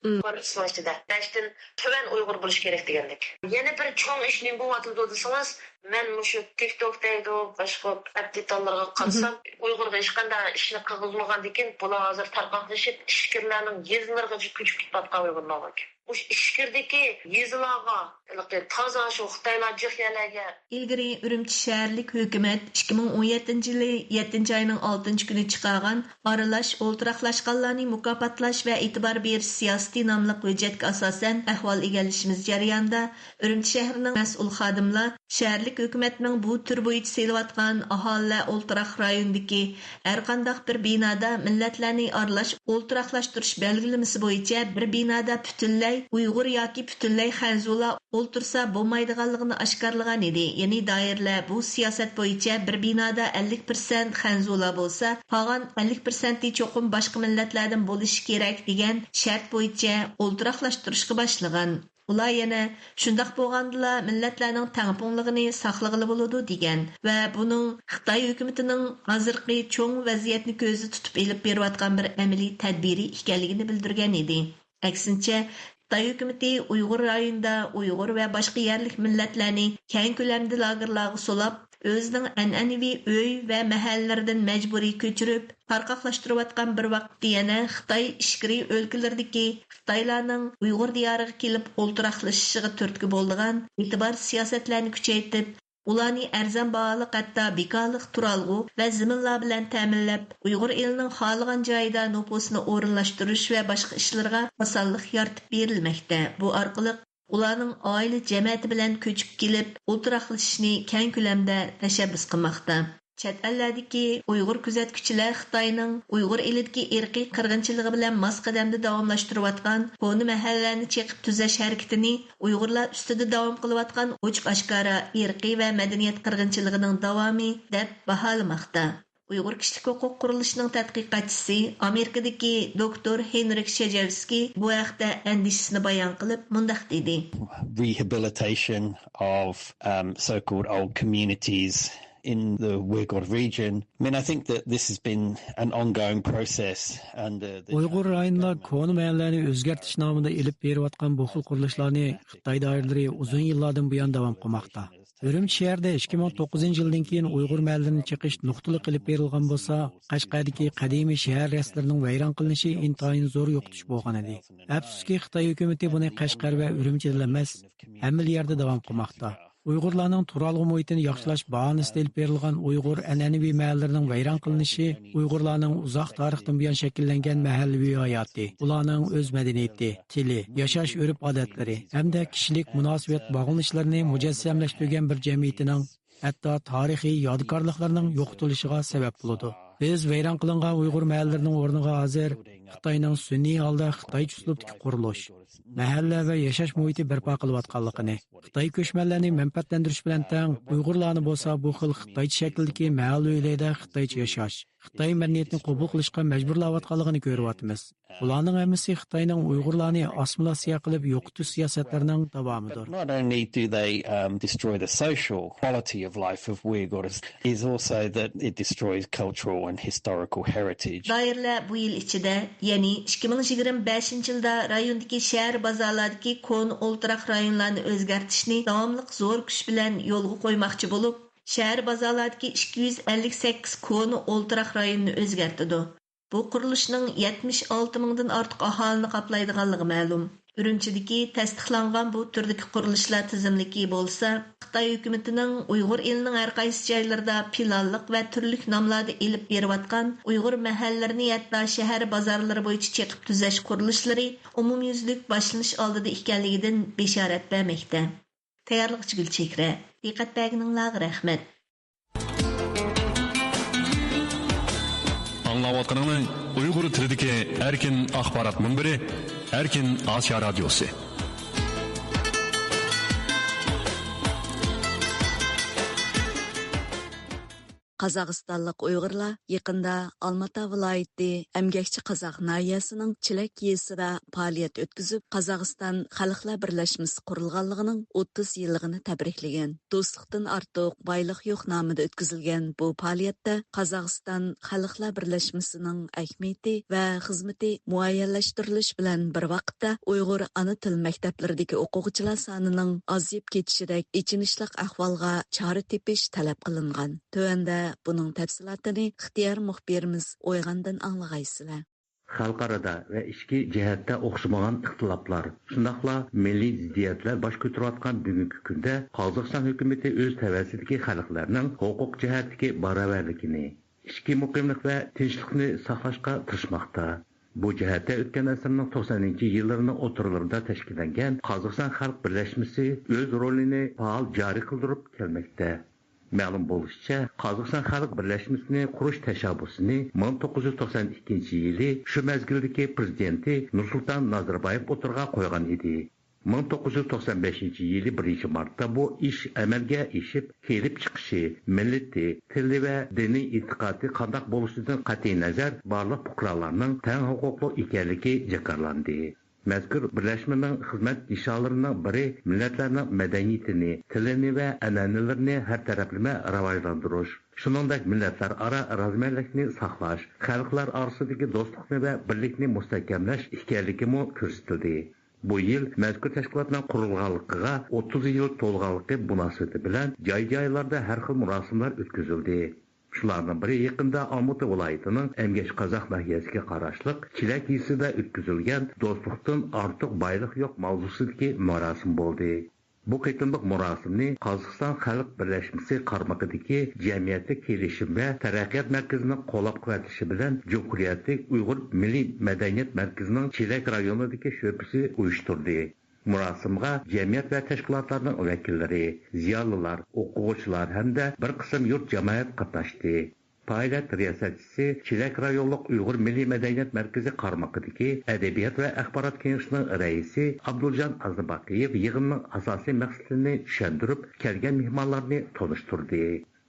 bir so'zida. Dashtin tuvan Uyg'ur bo'lishi kerak degandek. Yana bir cho'ng ishning bu vaqtida desangiz, men mushu TikTok'dagi boshqa aktivlarga qarasam, Uyg'urga hech qanday ishni qilmagandan keyin bular hozir tarqaqlashib, ishkirlarning yezlariga ko'chib ketayotgan Uyg'urlar. Bu ishkirdagi yezlarga, toza shu Xitoylar jihyalarga. İlgari Urumchi shaharlik hukumat 2017 yılı 7 ayının 6 günü chiqargan aralash o'ltiraqlashganlarni mukofotlash va e'tibor berish siyosati nomli hujjatga asosan ahvol egallashimiz jarayonida Urumchi shahrining mas'ul xodimlar shaharlik hukumatning bu tur bo'yicha selayotgan aholilar o'ltiraq rayonidagi har qanday bir binoda millatlarni aralash o'ltiraqlashtirish belgilamasi bo'yicha bir binoda butunlay Uyg'ur yoki butunlay Xanzular o'ltirsa bo'lmaydiganligini oshkorlagan edi. Ya'ni doirlar bu siyosat bo'yicha bir binoda 50% Xanzular bo'lsa, qolgan 50% cho'qim boshqa millatlardan bo'lishi kerak degan shart bo'yicha o'ltiraqlashtirishga boshlagan. Ular yana shundoq bo'lgandila millatlarning tangpunligini saqlag'ili bo'ladi degan va buning Xitoy hukumatining hozirgi cho'ng vaziyatni ko'zda tutib elib berayotgan bir amaliy tadbiri ekanligini bildirgan edi. Aksincha Xitoy hukumati Uyg'ur rayonida Uyg'ur va boshqa yerlik millatlarni keng ko'lamda lagerlarga solab, o'zining an'anaviy uy va mahallalardan majburiy ko'chirib, tarqaqlashtirayotgan bir vaqtda yana Xitoy ishkiri o'lkalardagi Xitoylarning Uyg'ur diyoriga kelib o'ltiraqlashishiga turtki bo'lgan e'tibor siyosatlarni kuchaytirib, ularni arzon baholiq hatto bekorliq turalg'u va ziminlar bilan ta'minlab, Uyg'ur elining xohlagan joyida nupusini o'rinlashtirish va boshqa ishlarga osonlik yaratib berilmoqda. Bu orqali ularning oila jamiyati bilan ko'chib kelib, o'ltiraqlashishni keng ko'lamda tashabbus qilmoqda. Chet ellardagi Uyg'ur kuzatuvchilar Xitoyning Uyg'ur elidagi irqiy qirg'inchiligi bilan mos qadamda davomlashtirayotgan koni mahallalarni cheqib tuzash harakatini Uyg'urlar ustida davom qilayotgan ochiq-oshkora irqiy va madaniyat qirg'inchiligining davomi deb baholamoqda. Uyghur Kişilik Hüquq Quruluşuning tadqiqotchisi Amerikadagi doktor Henrik Shejevski bu haqda andishasini bayon qilib, mundaq dedi. Rehabilitation of so-called old communities in the Uyghur region. I mean, I think that this has been an ongoing process under the Uyghur rayonlar konu mahallelerni o'zgartirish nomida elib berayotgan bu xil qurilishlarni Xitoy doiralari uzun yillardan buyon davom qilmoqda. Urumchi shahrida 2009-yildan keyin Uyg'ur mahallarini chiqish nuqtali qilib berilgan bo'lsa, Qashqardagi qadimiy shahar rastlarining vayron qilinishi intayin zo'r yo'qotish bo'lgan edi. Afsuski, Xitoy hukumatı buni Qashqar va Urumchida emas, hamma yerda davom qilmoqda. Uyg'urlarning turalg'i muhitini yaxshilash bahonasida ilib berilgan Uyg'ur an'anaviy mahallarining vayron qilinishi Uyg'urlarning uzoq tarixdan buyon shakllangan mahallaviy hayoti, ularning o'z madaniyati, tili, yashash urf-odatlari hamda kishilik munosabat bog'lanishlarini mujassamlashtirgan bir jamiyatining hatto tarixiy yodgorliklarining yo'qotilishiga sabab bo'ladi. Biz vayron qilingan Uyg'ur mahallarining o'rniga hozir Xitoyning sun'iy holda Xitoycha uslubdagi qurilish, mahalla va yashash muhiti barpo qilayotganligini, Xitoy ko'chmanlarni manfaatlantirish bilan teng Uyg'urlarni bo'lsa bu xil Xitoycha shakldagi mahalla uylarda Xitoycha yashash, Xitoy madaniyatini qabul qilishga majburlayotganligini ko'ryapmiz. Ularning hammasi Xitoyning Uyg'urlarni assimilyatsiya qilib yo'qotish siyosatlarining davomidir. Not only do they destroy the social quality of life of Uyghurs, is also that it destroys cultural and historical heritage. Doirlar bu yil ichida, ya'ni 2025-yilda rayondagi shahar bozorlardagi kon o'ltiraq rayonlarni o'zgartirishni davomli zo'r kuch bilan yo'lga qo'ymoqchi bo'lib, shahar bozorlardagi 258 kon o'ltiraq rayonni o'zgartirdi. Bu qurilishning 76 mingdan ortiq aholini qoplaydiganligi ma'lum. Urumchidagi tasdiqlangan bu turdagi qurilishlar tizimligi bo'lsa, Xitoy hukumatining Uyg'ur elining har qaysi joylarida planliq va turli nomlarda elib berayotgan Uyg'ur mahallallarini hatto shahar bozorlari bo'yicha cheqib tuzash qurilishlari umumyuzlik boshlanish oldida ekanligidan bishorat bermoqda. Tayyorlikchi Gulchehra, diqqat berganingizga rahmat. Anlayotganыңыз Uyghur tilidagi erkin axborot munbiri, Erkin Asiya radiosi. Qozog'istonlik Uyg'urlar yaqinda Almaty viloyati Emgakchi Qozoq nahiyasining Chilak yezisida faoliyat o'tkazib, Qozog'iston Xalqlar birlashmasi qurilganligining 30 yilligini tabriklagan. Do'stlikdan ortiq boylik yo'q nomida o'tkazilgan bu faoliyatda Qozog'iston Xalqlar birlashmasining ahamiyati va xizmati muayyanlashtirilish bilan bir vaqtda Uyg'ur ana til maktablaridagi o'quvchilar sonining ozib ketishidek ichinishli ahvolga chora tepish talab qilingan. Tövəndə bunun təfsilatını ixtiyar muxbirimiz Oyğandan anlağaysılar. Xalqarada və içki cəhətdə oxşamagan ixtilaflar, şundaqla milli ziddiyətlər baş götürüyotgan bugünkü gündə Qozog'iston hökuməti öz təvəssüdəki xalqlarının hüquq cəhətdəki bərabərlikini, içki muqimlik və tinchlikni saqlashqa tirishmoqda. Bu cəhətdə ötən əsrin 90-cı illərinin oturlarında təşkillənən Qozog'iston Xalq Birləşməsi öz rolunu faal cari qıldırıb gəlməkdə. Ma'lum bo'lishicha, Qozog'iston Xalq Birlashmasini qurish tashabbusini 1992-yili shu mazgildagi prezidenti Nursulton Nazarboyev o'tirg'a qo'ygan edi. 1995-yili 1-martda bu ish amalga oshib, kelib chiqishi, millati, tili va diniy e'tiqodi qanday bo'lishidan qat'iy nazar barliq fuqarolarning teng huquqli ekanligi jakarlandi. Mazkur birlashmaning xizmat nishonlarining biri millatlarning madaniyatini, tilini va an'analarini har taraflama rivojlantirish, shuningdek millatlar aro razmanlikni saqlash, xalqlar orasidagi do'stlikni va birlikni mustahkamlash ekanligi ko'rsatildi. Bu yil mazkur tashkilotning qurilganligiga 30 yil to'lganligi munosabati bilan joy-joylarda har xil marosimlar o'tkazildi. Shularning biri yaqinda Almaty viloyatining Emgakchi Qozoq nahiyasiga qarashli Chilak yezisida o'tkazilgan do'stlikdan ortiq boylik yo'q mavzusidagi marosim bo'ldi. Bu qitimliq marosimni Qozog'iston Xalq Birlashmasi qarmog'idagi jamiyatlik kelishim va taraqqiyot markazining qo'llab-quvvatlashi bilan Cumhuriyetlik Uyg'ur Milliy madaniyat markazining Chilak rayonidagi sho'bisi uyushtirdi. Murosimga jamiyat va tashkilotlarning vakillari, ziyolilar, o'quvchilar hamda bir qism yurt jamoat qatnashdi. Faoliyat riyosatchisi Chilak rayonlik Uyg'ur Milliy madaniyat markazi qarmog'idagi Adabiyot va axborot kengashining raisi Abduljon Aznabaqiev yig'inning asosiy maqsadini tushuntirib, kelgan mehmonlarni tanishtirdi.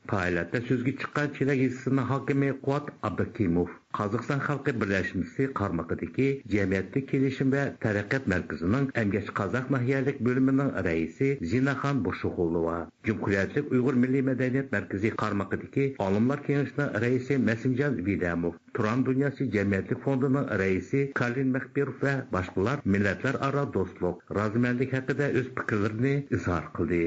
Faoliyatda so'zga chiqqan Chelak yezisining hokimi Quvat Abdukimov Qozog'iston xalqi birlashmasi qarmog'idagi jamiyatlik kelishim va taraqqiyot markazining Emgash Qozoq nahiyalik bo'limining raisi Zinaxon Boshug'ulova, Cumhuriyetlik Uyg'ur Milliy madaniyat markazi qarmog'idagi olimlar kengashining raisi Masimjon Vidamov, Turan Dunyosi jamiyatlik fondining raisi Kalin Mahbirov va boshqalar millatlararo do'stlik, rozimanlik haqida o'z fikrlarini izhor qildi.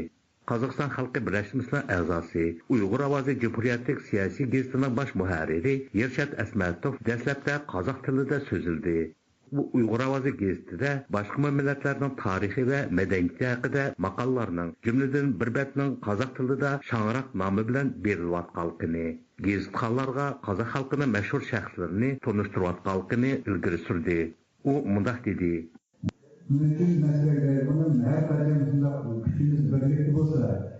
Qozog'iston xalqi birlashmasining a'zosi, Uyg'ur ovozi Cumhuriyetlik siyosiy gazetining bosh muharriri Yershad Asmatov dastlabda qozoq tilida so'zildi. Bu Uyg'ur ovozi gazetida boshqa millatlarning tarixi va madaniyati haqida maqolalarning, jumladan bir betning qozoq tilida Shangraq nomi bilan berilayotganligini, gazetxonlarga qozoq xalqining mashhur shaxslarini tanishtirayotganligini ilgari surdi. U mundaq dedi: mümkün meseleler bunun her kademesinde gücümüz birlikte olsa,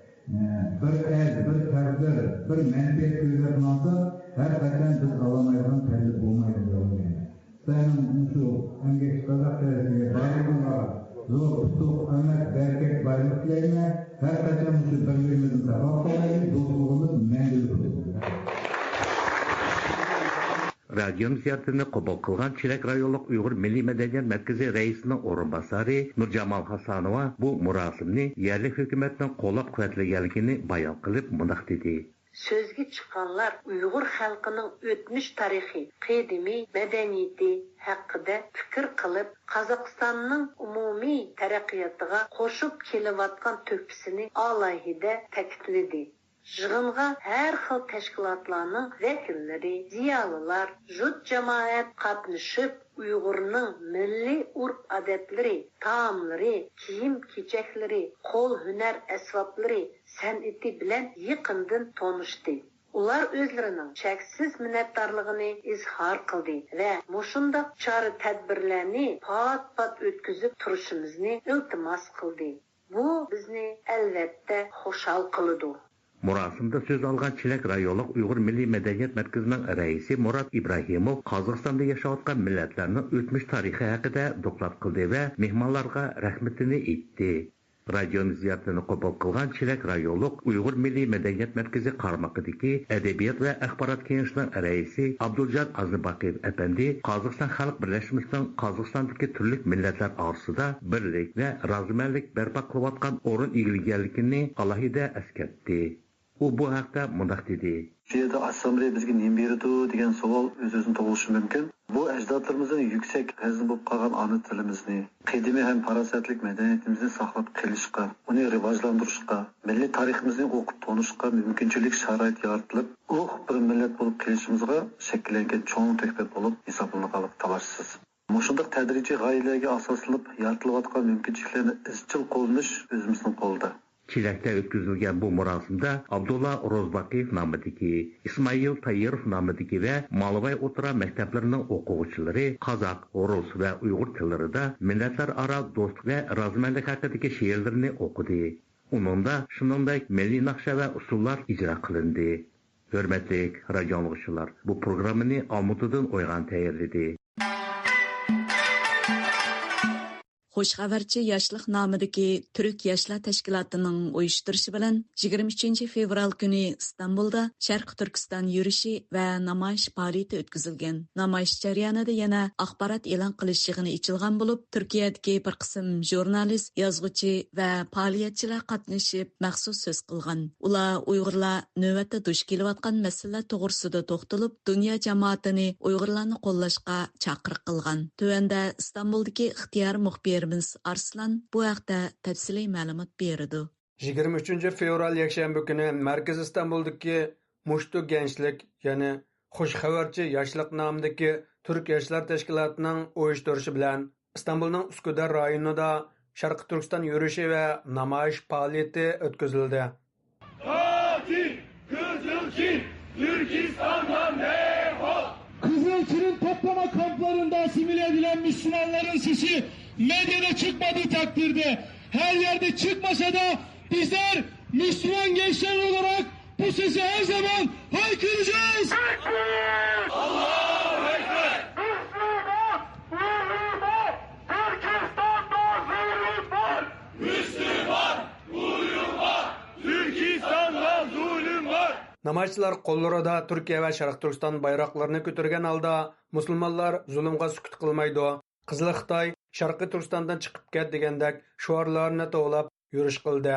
bir el, bir tedbir, bir menfaat gözlerine alsa, her kadem biz alamayacağın tercih olmayacak. Benim şu Emgash Qozoq tersiyle bayramına zor tutup emek, bereket, bayraklarına her kadem şu birliğimizin sabah olayı, dostluğumuz mevcut. Radyon ziyaretini qabul qilgan Chelak rayonlik Uyg'ur Milliy madaniyat markazi raisining o'rinbosari Nurjamal Hasanova bu murosimni yerlik hukumatning qo'llab-quvvatlaganligini bayon qilib mundaq dedi: Sözge çıkanlar Uyghur halkının ötmüş tarihi, qedimi, medeniyeti hakkında fikir kılıp Kazakistan'ın umumi terakkiyatıga koşup kelivatkan tökpisini alayhide tekitledi. Жығынға әр xil təşkilatlarının vəkilləri, ziyalılar, jut cemaat qatnışıb Uyğurның milli urf adətləri, taamları, kiyim-keçəkləri, qol hünər əsvabları, sənəti bilən yaqından tanışdı. Ular özlərinin çəksiz minnətdarlığını izhar qıldı və məşundaq çarə tədbirlərini pat-pat ötküzüb turuşumuzni iltimas qıldı. Bu bizni əlbəttə xoşal qılıdı. Murosimda so'z olgan Chelak rayonlik Uyg'ur Milliy madaniyat markazining raisi Murat Ibrahimov Qozog'istonda yashayotgan millatlarning o'tmish tarixi haqida doklad qildi va mehmonlarga rahmatini aytdi. Radio ziyoratini qabul qilgan Chelak rayonlik Uyg'ur Milliy madaniyat markazi qarmog'idagi adabiyot va axborot kengashining raisi Abduljon Aznabaqov apandi Qozog'iston xalq birlashmasining Qozog'istondagi turli millatlar orasida birlik va rozimanlik barpo qilayotgan o'rin egallaganligini alohida eslatdi. U bu haqda mundaq dedi: Şurada assambleya bizga nima berdi degan savol o'z-o'zini tug'ilishi mumkin. Bu ajdodlarimizning yuksak hazm bo'lib qolgan ona tilimizni, qadimiy ham farosatlik madaniyatimizni saqlab qolishga, uni rivojlantirishga, milliy tariximizni o'qib tanishga mumkinchilik sharoit yaratilib, ulug' bir millat bo'lib qolishimizga shakllangan cho'ng to'kpat bo'lib hisoblanib talashsiz. Mushundaq tadrijiy g'oyalarga asoslanib yaratilayotgan mumkinchiliklarni izchil qo'llash o'zimizning qo'lda. Chelakda o'tkazilgan bu murosimda Abdulla Rozbaqov nomidagi, Ismoil Tayyirov nomidagi va Malvay o'tira maktablarining o'quvchilari qozoq, rus va uyg'ur tillarida millatlararo do'stlik va rozimanlik haqidagi she'rlarni o'qidi. Uningda shuningdek milliy naqsha va usullar ijro qilindi. Hurmatli radio tinglovchilar, bu programmani Olmaotadan O'yg'an tayyorladi. Xo'shxabarchi yoshlik nomidagi Turk yoshlar tashkilotining uyushtirishi bilan 23 fevral kuni Istanbulda Sharq Turkiston yurishi va namoyish faoliyati o'tkazilgan. Namoyish jarayonida yana axborot e'lon qilish yig'ini ochilgan bo'lib, Turkiyadagi bir qism jurnalist, yozuvchi va faoliyatchilar qatnashib maxsus so'z qilgan. Ular Uyg'urlar navbatda duch kelayotgan masalalar to'g'risida to'xtalib, dunyo jamoatini Uyg'urlarni qo'llashga chaqiriq qilgan. Tuvanda Istanbuldagi ixtiyor muxbir Arslan bu haqda tafsiliy ma'lumot berdi. 23 fevral yakshanba kuni Markaz Istanbuldagi Mushtu gençlik, ya'ni Xushxabarchi yoshlik nomidagi Turk yoshlar tashkilotining uyushtirishi bilan Istanbulning Uskudar rayonida Sharq Turkiston yurishi va namoyish faoliyati o'tkazildi. Türkistan'dan defol! Kızılçır'ın toplama kamplarında asimile edilen Müslümanların sesi medyada çıkmadığı takdirde, her yerde çıkmasa da bizler Müslüman gençler olarak bu sesi her zaman haykıracağız. Allahu Ekber! Müslüman, zulüm var! Türkistan'da zulüm var! Namoyishchilar qo'llarida Turkiya va Sharq Turkiston bayroqlarini ko'targan holda musulmonlar zulmga sukut qilmaydi, Qizil Xitoy Sharqiy Turkistondan chiqib ket degandek shiorlarni to'g'lab yurish qildi.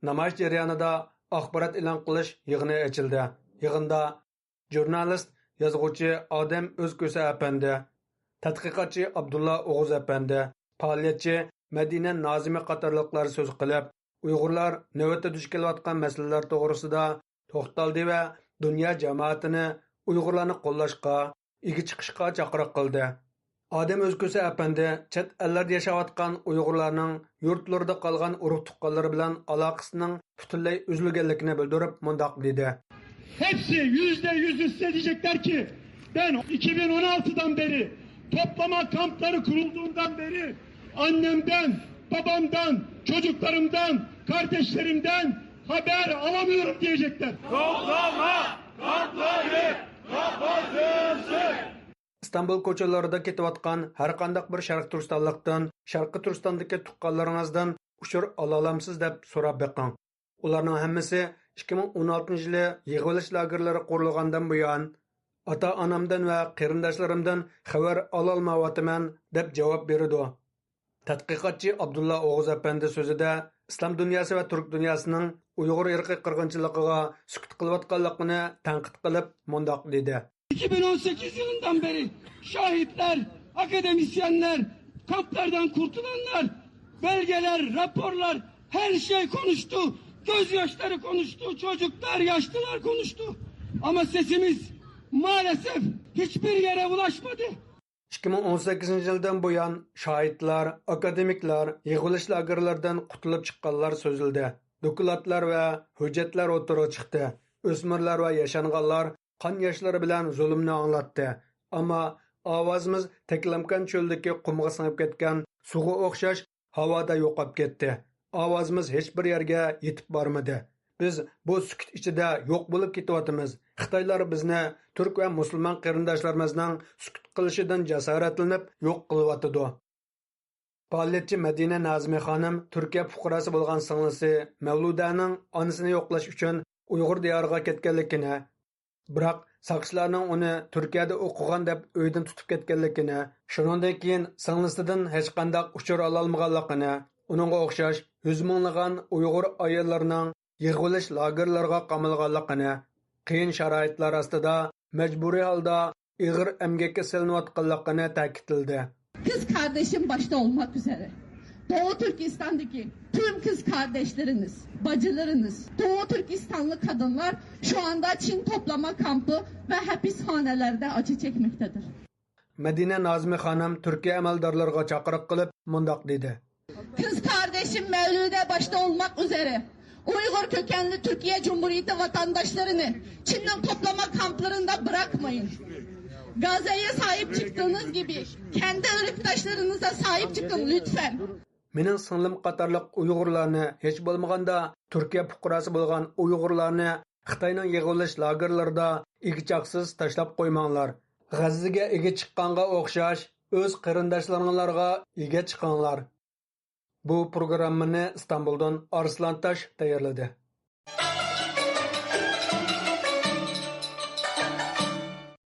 Namoyish jarayonida axborot e'lon qilish yig'ini ochildi. Yig'inda jurnalist, yozuvchi Odam O'zko'sa apandi, tadqiqotchi Abdulla O'g'uz apandi, faoliyatchi Madina Nozimi qatorliqlar so'z qilib, Uyg'urlar navbatda duch kelayotgan masalalar to'g'risida to'xtaldi va dunyo jamoatini Uyg'urlarni qo'llashga, ega chiqishga chaqiriq qildi. Odam O'zko'sa apandi chet ellarda yashayotgan Uyg'urlarning yurtlarida qolgan urug' tuqqanlari bilan aloqasining butunlay uzilganligini bildirib, mundoq dedi. Hepsi %100 hissedecekler ki ben 2016'dan beri toplama kampları kurulduğundan beri annemden, babamdan, çocuklarımdan, kardeşlerimden haber alamıyorum diyecekler. Toplama kampları kapatılsın. İstanbul ko'chalarida ketayotgan har qanday bir Sharq Turkistonlikdan, Sharqiy Turkistondagi tuqqanlaringizdan uchur ola olamsiz deb so'rab beqing. Ularning hammasi 2016-yili yig'ilish lagerlari qurilgandan buyon ota-onamdan va qarindoshlarimdan xabar ola olmayapman deb javob berdi. Tadqiqotchi Abdulla O'g'uz apandi so'zida islom dunyosi va turk dunyosining Uyg'ur irqiy qirg'inchiligiga sukut qilayotganligini tanqid qilib, mundoq dedi. 2018 yılından beri şahitler, akademisyenler, kamplardan kurtulanlar, belgeler, raporlar, her şey konuştu. Gözyaşları konuştu, çocuklar, yaşlılar konuştu. Ama sesimiz maalesef hiçbir yere ulaşmadı. 2018 yıldan bu yan şahitler, akademikler, yığılış lagerlardan qutulib chiqqanlar so'zildi. Dokladlar va hujjatlar o'ttirib chiqdi. O'smirlar va yashanganlar qon yoshlari bilan zulmni anglatdi. Ammo ovozimiz teklamkan cho'ldagi qumga singib ketgan suvga o'xshash havoda yo'qolib ketdi. Ovozimiz hech bir yerga yetib bormadi. Biz bu sukut ichida yo'q bo'lib ketyapmiz. Xitoylar bizni turk va musulmon qarindoshlarimizning sukut qilishidan jasoratlanib yo'q qilyotdi. Faoliyatchi Madina Nozimi xonim Turkiya fuqarosi bo'lgan singlisi Mavludaning onasini yo'qlash uchun Uyg'ur diyoriga ketganligini, biroq saqchilarning uni Turkiyada o'qigan deb uydan tutib ketganligini, shuningdek keyin singlisidan hech qanday uchur ola olmaganligini, uningga o'xshash yuz minglagan Uyg'ur ayollarining yig'ilish lagerlariga qamalganligini, qiyin sharoitlar ostida majburiy holda ig'ir emgakka silinayotganligini ta'kidladi. Kız kardeşim başta olmak üzere Doğu Türkistan'daki tüm kız kardeşleriniz, bacılarınız, Doğu Türkistanlı kadınlar şu anda Çin toplama kampı ve hapishanelerde acı çekmektedir. Madina Nozimi xonim Türkiye amaldorlariga chaqiriq qilib mundoq dedi. Kız kardeşim Mevlüde başta olmak üzere Uygur kökenli Türkiye Cumhuriyeti vatandaşlarını Çin'in toplama kamplarında bırakmayın. Gazze'ye sahip çıktığınız gibi kendi ırktaşlarınıza sahip çıkın lütfen. Mening singlim qatorliq Uyg'urlarni hech bo'lmaganda Turkiya fuqarosi bo'lgan Uyg'urlarni Xitoyning yig'ilish lagerlarida igichaqsiz tashlab qo'ymanglar. G'azzaga ega chiqqanga o'xshash o'z qarindoshlaringlarga ega chiqinglar. Bu programmani Istanbuldan Arslan Tash tayyorladi.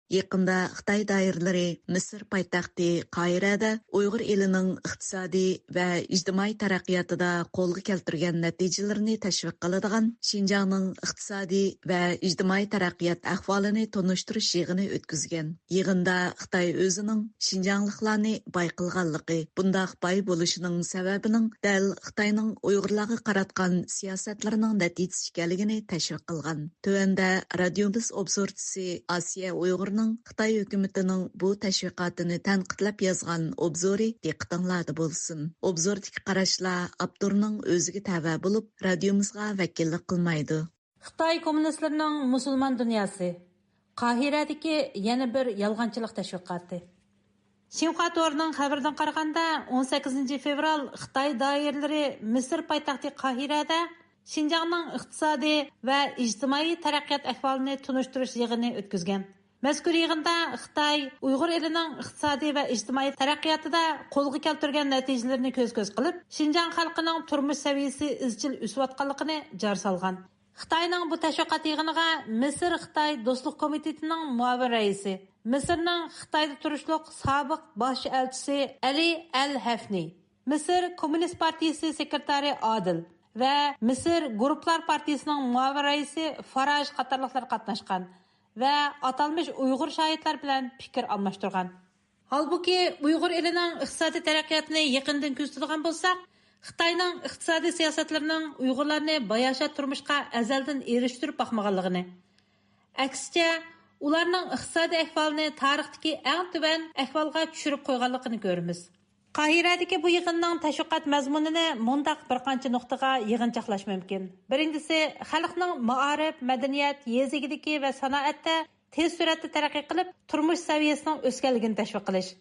Yaqında Xitoy doiralari Misr poytaxti Qoirada Uyg'ur elining iqtisodiy va ijtimoiy taraqqiyotida qo'lga keltirgan natijalarini tashviq qiladigan Xinjiangning iqtisodiy va ijtimoiy taraqqiyot ahvolini tonishtirish yig'ini o'tkazgan. Yig'inda Xitoy o'zining Xinjiangliklarni boy qilganligi, bundaq boy bo'lishining sababining dal Xitoyning Uyg'urlarga qaratgan siyosatlarining natijasi ekanligini tashviq qilgan. Tövanda Radiomiz obzorchisi Asiya Uyg'ur Xitoy hukumatining bu tashviqotini tanqidlab yozgan obzori diqqatinglarda bo'lsin. Obzordagi qarashlar avtorning o'ziga tava bo'lib, radiomizga vakillik qilmaydi. Xitoy kommunistlarining musulmon dunyosi Qohiradagi yana bir yolg'onchilik tashviqoti. Xinhua to'rining xabaridan qaraganda 18 fevral Xitoy doiralari Misr poytaxti Qohirada Xinjiangning iqtisodiy va ijtimoiy taraqqiyot ahvolini tunishtirish yig'ini o'tkazgan. Mazkur yig'inda Xitoy Uyg'ur elining iqtisodiy va ijtimoiy taraqqiyotida qo'lga keltirgan natijalarini ko'z-ko'z qilib, Xinjiang xalqining turmush saviyasi izchil o'sayotganligini jar solgan. Xitoyning bu tashviqot yig'iniga Misr Xitoy do'stlik komitetining muavin raisi, Misrning Xitoyda turishliq sobiq bosh elchisi Ali Al-Hafni, Misr Kommunist partiyasi sekretari Adil va Misr Guruhlar partiyasining muavin raisi Faraj qatorliqlar qatnashgan va atalmış Uyg'ur shoirlar bilan fikr almashtirgan. Halbuki Uyg'ur elining iqtisodiy taraqqiyotini yaqindan kuzatadigan bo'lsak, Xitoyning iqtisodiy siyosatlarining Uyg'urlarni bayashat turmushga azaldan erishtirib baxmaganligini, aksicha ularning iqtisodiy ahvolini tarixdagi eng tuban ahvolga tushirib qo'yganligini ko'ramiz. Qahiradagi bu yig'inning tashviqot mazmunini mundaq bir qancha nuqtaga yig'inchoqlash mumkin. Birinchisi, xalqning ma'arif, madaniyat, yezigidagi va sanoatda tez suratda taraqqiy qilib, turmush saviyasining o'sganligini tashviq qilish.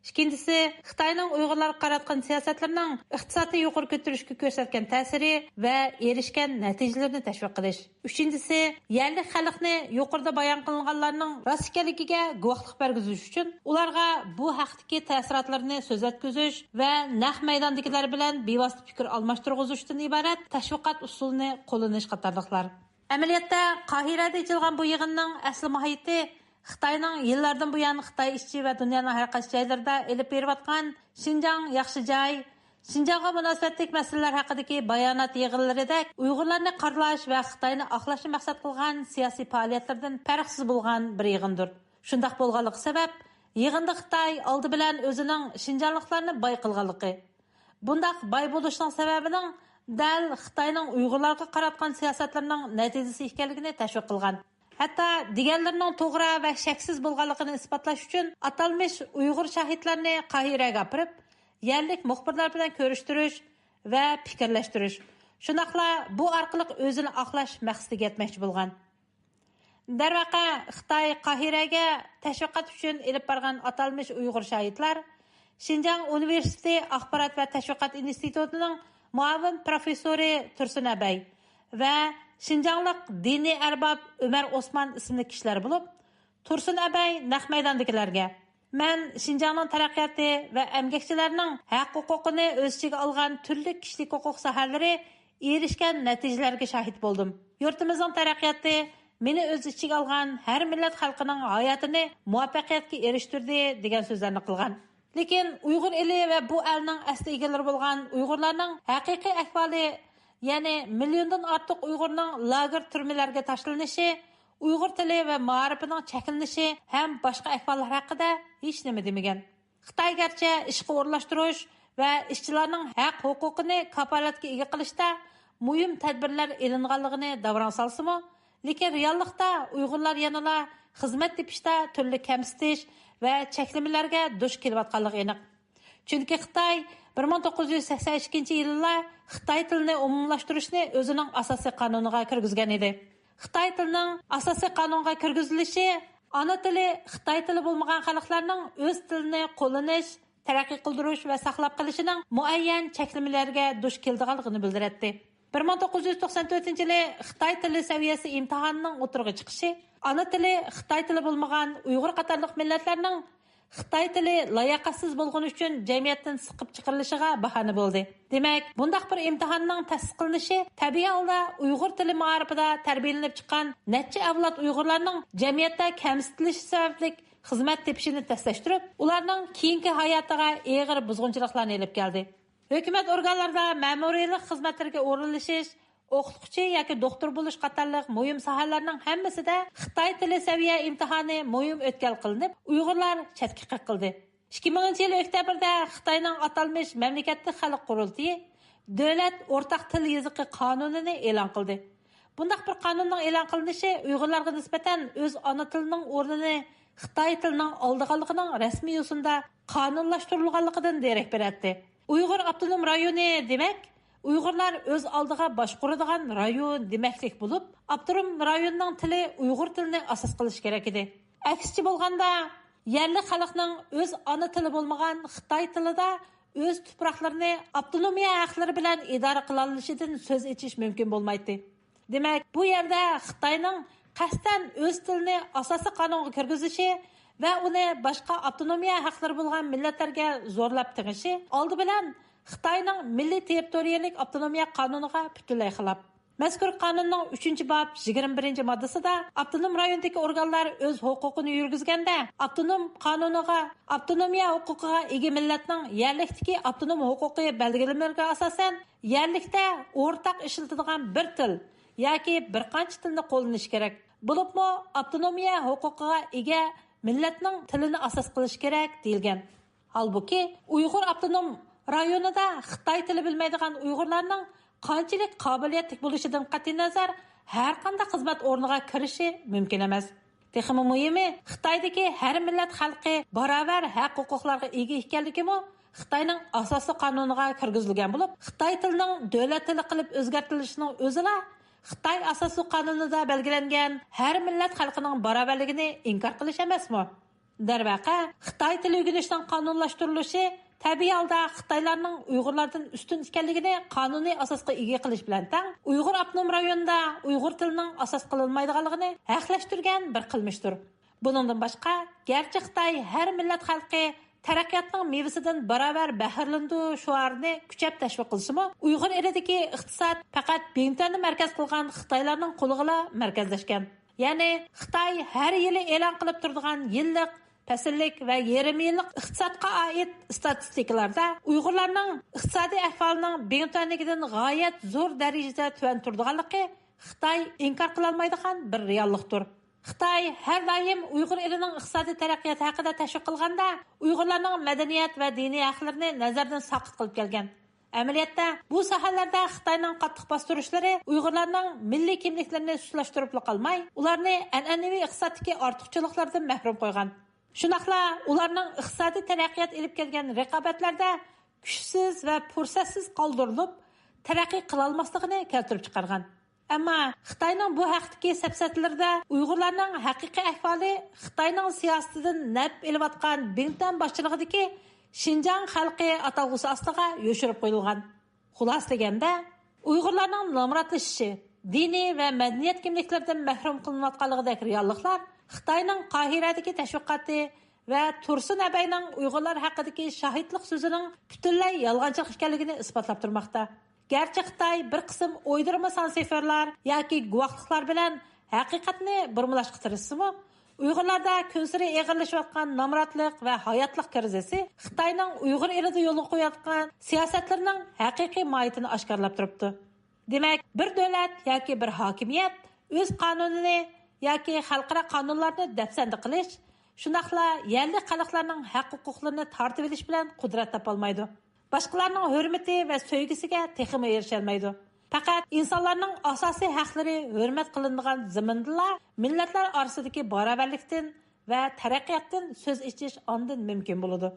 Ikkinchisi, Xitoyning Uyg'urlarga qaratgan siyosatlarining iqtisodni yuqori ko'tarishga ko'rsatgan ta'siri va erishgan natijalarini tashviq qilish. Uchinchisi, yerli xalqni yuqorida bayon qilinganlarning rost ekanligiga guvohlik bergizish uchun ularga bu haqdagi ta'sirotlarni so'z etkizish va naq maydondagilar bilan bevosita fikr almashtirg'izishdan iborat tashviqot usulini qo'llanish qatorliqlar. Amaliyotda Qahirada ochilgan bu yig'inning asli mohiyati Xitoyning yillardan buyon Xitoy ishchi va dunyoning har qaysi joylarida elib berayotgan Xinjiang yaxshi joy, Xinjiangga munosabatli masalalar haqidagi bayonot yig'inlaridek Uyg'urlarni qaralash va Xitoyni oqlashni maqsad qilgan siyosiy faoliyatlardan farqsiz bo'lgan bir yig'indir. Shundaq bo'lganligi sabab yig'inda Xitoy oldi bilan o'zining Xinjiangliklarni boy qilganligi. Bundaq boy bo'lishning sababining dal Xitoyning Uyg'urlarga qaratgan siyosatlarining natijasi ekanligini tashviq qilgan. Hatta deganlarning to'g'ri va shaksiz bo'lganligini isbotlash uchun atalmish Uyg'ur shahidlarni Qahiraga olib, yerlik muxbirlar bilan ko'rishtirish va fikrlashtirish. Shunaqla bu orqali o'zini oqlash maqsadiga yetmoqchi bo'lgan. Darvaqa Xitoy Qahiraga tashviqot uchun elib borgan atalmish Uyg'ur shahidlar Xinjiang Universiteti axborot va tashviqot institutining muavin professori Tursun Abay va Xinjianglik diniy arbob Umar Osman ismli kishilar bo'lib, Tursun Abay naq maydondagilarga "Men Xinjiangning taraqqiyoti va emgakchilarning haq-huquqini o'z ichiga olgan turli kishilik huquq sohalari erishgan natijalarga shahid bo'ldim. Yurtimizning taraqqiyoti meni o'z ichiga olgan har millat xalqining hayotini muvaffaqiyatga erishtirdi" degan so'zlarni qilgan. Lekin Uyg'ur eli va bu elning asli egalari bo'lgan Uyg'urlarning haqiqiy ahvoli, ya'ni milliondan ortiq Uyg'urning lager turmalarga tashlanishi, Uyg'ur tili va ma'rifining cheklanishi ham boshqa ahvollar haqida hech nima demagan. Xitoy garchi ishga o'rlashtirish va ishchilarning haq-huquqini kafolatga ega qilishda muhim tadbirlar e'linganligini davron solsa-mu, lekin reallikda Uyg'urlar yanada xizmat tepishda turli kamsitish va cheklamalarga duch kelayotganligi aniq. Chunki Xitoy 1982-yilda Xitoy tilini umumlashtirishni o'zining asosiy qonuniga kirgizgan edi. Xitoy tilining asosiy qonunga kirgizilishi ana tili Xitoy tili bo'lmagan xalqlarning o'z tilini qo'llanish, taraqqiy qildirish va saqlab qolishining muayyan cheklamalarga duch kelganligini bildiradi. 1994-yili Xitoy tili saviyasi imtihonining o'tirg'i chiqishi ana tili Xitoy tili bo'lmagan Uyg'ur qatorliq millatlarning Xitoy tili layoqatsiz bo'lgani uchun jamiyatdan siqib chiqarilishiga bahona bo'ldi. Demak, bundaq bir imtihonning tasdiqlanishi tabiiy holda Uyg'ur tili ma'rifida tarbiyalanib chiqqan necha avlod Uyg'urlarning jamiyatda kamsitilishi sababli xizmat tepishini tasdiqlashtirib, ularning keyingi hayotiga og'ir buzg'unchiliklarni olib keldi. Hukumat organlarida ma'muriylik xizmatlariga o'rinlashish, o'qituvchi yoki doktor bo'lish qatorliq muhim sohalarning hammasida Xitoy tili saviya imtihoni muhim o'tkal qilinib, Uyg'urlar chetga qaqildi. 2000-yil oktyabrda Xitoyning atalmish mamlakatli xalq qurultiyi davlat o'rtaq til yoziqi qonunini e'lon qildi. Bundaq bir qonunning e'lon qilinishi Uyg'urlarga nisbatan o'z ona tilining o'rnini Xitoy tilining oldiganligining rasmiy yo'sinda qonunlashtirilganligidan darak beradi. Uyg'ur avtonom rayoni demak Uyg'urlar o'z oldiga boshqaradigan rayon demaklik bo'lib, avtonom rayonning tili Uyg'ur tilini asos qilish kerak edi. Aksicha bo'lganda, yerli xalqning o'z ona tili bo'lmagan Xitoy tilida o'z tuproqlarini avtonomiya haqlari bilan idora qila olishidan so'z echish mumkin bo'lmaydi. Demak, bu yerda Xitoyning qasddan o'z tilini asosiy qonunga kirgizishi va uni boshqa avtonomiya haqlari bo'lgan millatlarga zo'rlab tig'ishi oldi bilan Xitoyning milliy territoriyalik avtonomiya qonuniga butunlay xilof. Mazkur qonunning 3-bob 21-moddasida avtonom rayondagi organlar o'z huquqini yurgizganda avtonom qonuniga, avtonomiya huquqiga ega millatning yerlikdagi avtonom huquqiy belgilamalariga asosan yerlikda o'rtaq ishlatadigan bir til yoki bir qancha tilni qo'llanish kerak. Bo'libmi avtonomiya huquqiga ega millatning tilini asos qilish kerak deyilgan. Halbuki Uyg'ur avtonom rayonida Xitoy tili bilmaydigan Uyg'urlarning qanchalik qobiliyatli bo'lishidan qat'iy nazar har qanday xizmat o'rniga kirishi mumkin emas. Texmi muhimi Xitoydagi har millat xalqi barobar haq-huquqlarga ega ekanligimi Xitoyning asosiy qonuniga kirgizilgan bo'lib, Xitoy tilining davlat tili qilib o'zgartirishining o'zila Xitoy asosiy qonunida belgilangan har millat xalqining barobarligini inkor qilish emasmi? Darvaqa Xitoy tili o'rganishning qonunlashtirilishi tabiiy holda Xitoylarning Uyg'urlardan ustun ekanligini qonuniy asosga ega qilish bilan tang Uyg'ur avtonom rayonida Uyg'ur tilining asos qilinmaydiganligini haqlashtirgan bir qilmishdir. Buningdan boshqa, garchi Xitoy har millat xalqi taraqqiyotning mevasidan barobar bahrlandi shuarni kuchab tashviq qilsa-mu, Uyg'ur elidagi iqtisod faqat Bintonni markaz qilgan Xitoylarning qo'lig'ila markazlashgan. Ya'ni Xitoy har yili e'lon qilib turadigan yillik fasllik va yarim yillik iqtisodga oid statistikalarda Uyg'urlarning iqtisodiy ahvolining Bintonnikidan g'oyat zo'r darajada tuvan turadiganligi Xitoy inkor qila olmaydigan bir reallikdir. Xitoy har doim Uyg'ur elining iqtisodiy taraqqiyoti haqida tashviq qilganda Uyg'urlarning madaniyat va diniy haqlarini nazardan saqit qilib kelgan. Amaliyotda bu sohalarda Xitoyning qattiq bostirishlari Uyg'urlarning milliy kimliklarini sustlashtirib qolmay, ularni an'anaviy iqtisodiy ortiqchaliklardan mahrum qo'ygan. Shunaqla ularning iqtisodiy taraqqiyot elib kelgan raqobatlarda kuchsiz va fursatsiz qoldirilib, taraqqiy qila olmasligini keltirib chiqargan. Ammo Xitoyning bu haqdagi safsatlarida Uyg'urlarning haqiqiy ahvoli Xitoyning siyosatidan naf elayotgan Binton boshchiligidagi Xinjiang xalqi atalg'usi ostiga yo'shirib qo'yilgan. Xulosa deganda, Uyg'urlarning nomratlashishi, diniy va madaniyat kimliklaridan mahrum qilinayotganligidagi realliklar Xitoyning Qohiradagi tashviqoti va Tursun Abayning Uyg'urlar haqidagi shohidlik so'zining butunlay yolg'onchilik ekanligini isbotlab turmoqda. Garchi Xitoy bir qism o'ydirma sanseferlar yoki guvohliklar bilan haqiqatni burmilashga tirishsa-mu, Uyg'urlarda kunsiri eg'irlashayotgan nomratlik va hayotlik krizisi Xitoyning Uyg'ur elida yo'l qo'yayotgan siyosatlarining haqiqiy mohiyatini oshkorlab turibdi. Demak, bir davlat yoki bir hokimiyat o'z qonunini yoki xalqaro qonunlarni dafsanda qilish, shunaqla yerli xalqlarning haq-huquqlarini tortib olish bilan qudrat topolmaydi. Boshqalarning hurmati va sevgisiga texmi erisholmaydi. Faqat insonlarning asosiy haqlari hurmat qilinadigan zamindala millatlar orasidagi barobarlikdan va taraqqiyotdan so'z echish ondan mumkin bo'ladi.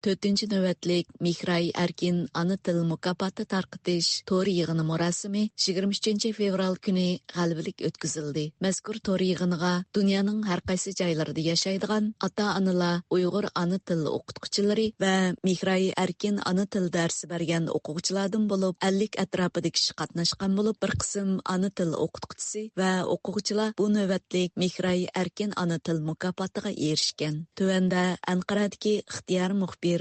Төтінші нөвәтлік Михрай Әркин аны тыл мукапаты тарқытыш тор йығыны мұрасымы 23 феврал күні ғалбілік өткізілді. Мәзкүр тор йығыныға дүнияның әр қайсы жайларда яшайдыған ата-аныла Уйғур аны тыл оқытқычылары вә Михрай Әркин аны тыл дәрсі берген оқуғычыладың болып, 50 әтрапыды кіші қатнашқан болып, бір қысым аны тыл оқытқычысы вә оқуғычыла bu növətlik Mihray Әркин аны тыл mukapatыға erişken. Tövəndə Anqaradakı ixtiyar muxbir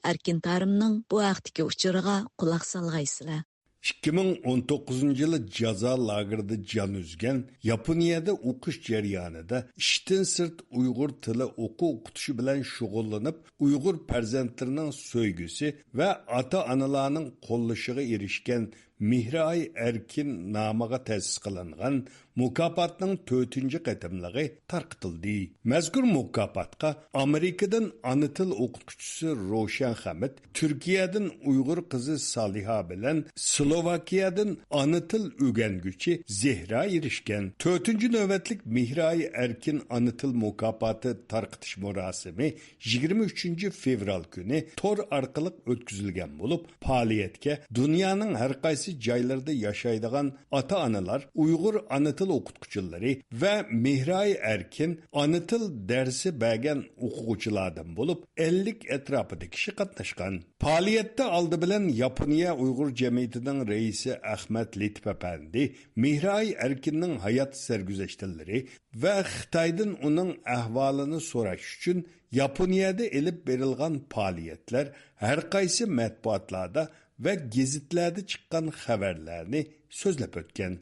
Erkin Tarım'nın bu haqdaki uçuruğa kulak salgaysılar. 2019 yılı jaza lagerida can üzgen, Yaponiyada o'qish jarayonida ishdan sirt Uyg'ur tili o'qituvchi bilan shug'ullanib, Uyg'ur farzandlarining so'ygisi va ota-onalarning qo'llashiga erishgan Mihray Erkin nomiga ta'sis qilingan mukofotning 4-qatimligi tarqatildi. Mazkur mukofotga Amerikadan ana til o'qituvchisi Roshan Hamid, Turkiyadan Uyg'ur qizi Saliha bilan Slovakiyadan ana til o'rganguvchi Zehra erishgan. 4-navbatlik Mihray Erkin ana til mukofoti tarqatish murosimi 23 fevral kuni tor orqali o'tkazilgan bo'lib, faoliyatga dunyoning har qaysi qaysi joylarda yashaydigan ota-onalar, Uyg'ur ana til o'qituvchilari va Mehrai Erkin ana til darsi bergan o'quvchilardan bo'lib 50 atrofida kishi qatnashgan. Faoliyatda oldi bilan Yaponiya Uyg'ur jamiyatining raisi Ahmad Litip apandi Mehrai Erkinning hayot sarguzashtlari va Xitoydan uning ahvolini so'rash uchun Yaponiyada elib berilgan faoliyatlar har qaysi matbuotlarda ve gazetlarda chiqqan xabarlarni so'zlab o'tgan.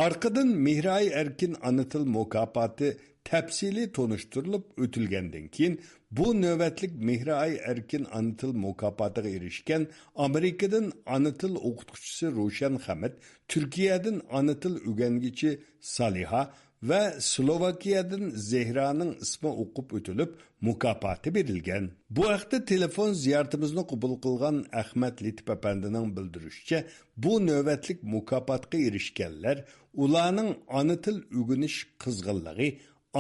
Arkadan Mehrai Erkin ana til mukofoti tafsili tonuşturulup o'tilgandan keyin bu navbatlik Mehrai Erkin ana til mukofotiga erishgan Amerikadan ana til o'qituvchisi Roshan Hamid, Turkiyadan ana til o'rgangichi Saliha ve Slovakiyadan Zehra'nın ismi o'qib o'tilib mukofoti berilgan. Bu haqda telefon ziyoratimizni qabul qilgan Ahmad Litip apandining bildirishicha, bu navbatlik mukofotga erishganlar ularning ana til o'rganish qizg'inligi,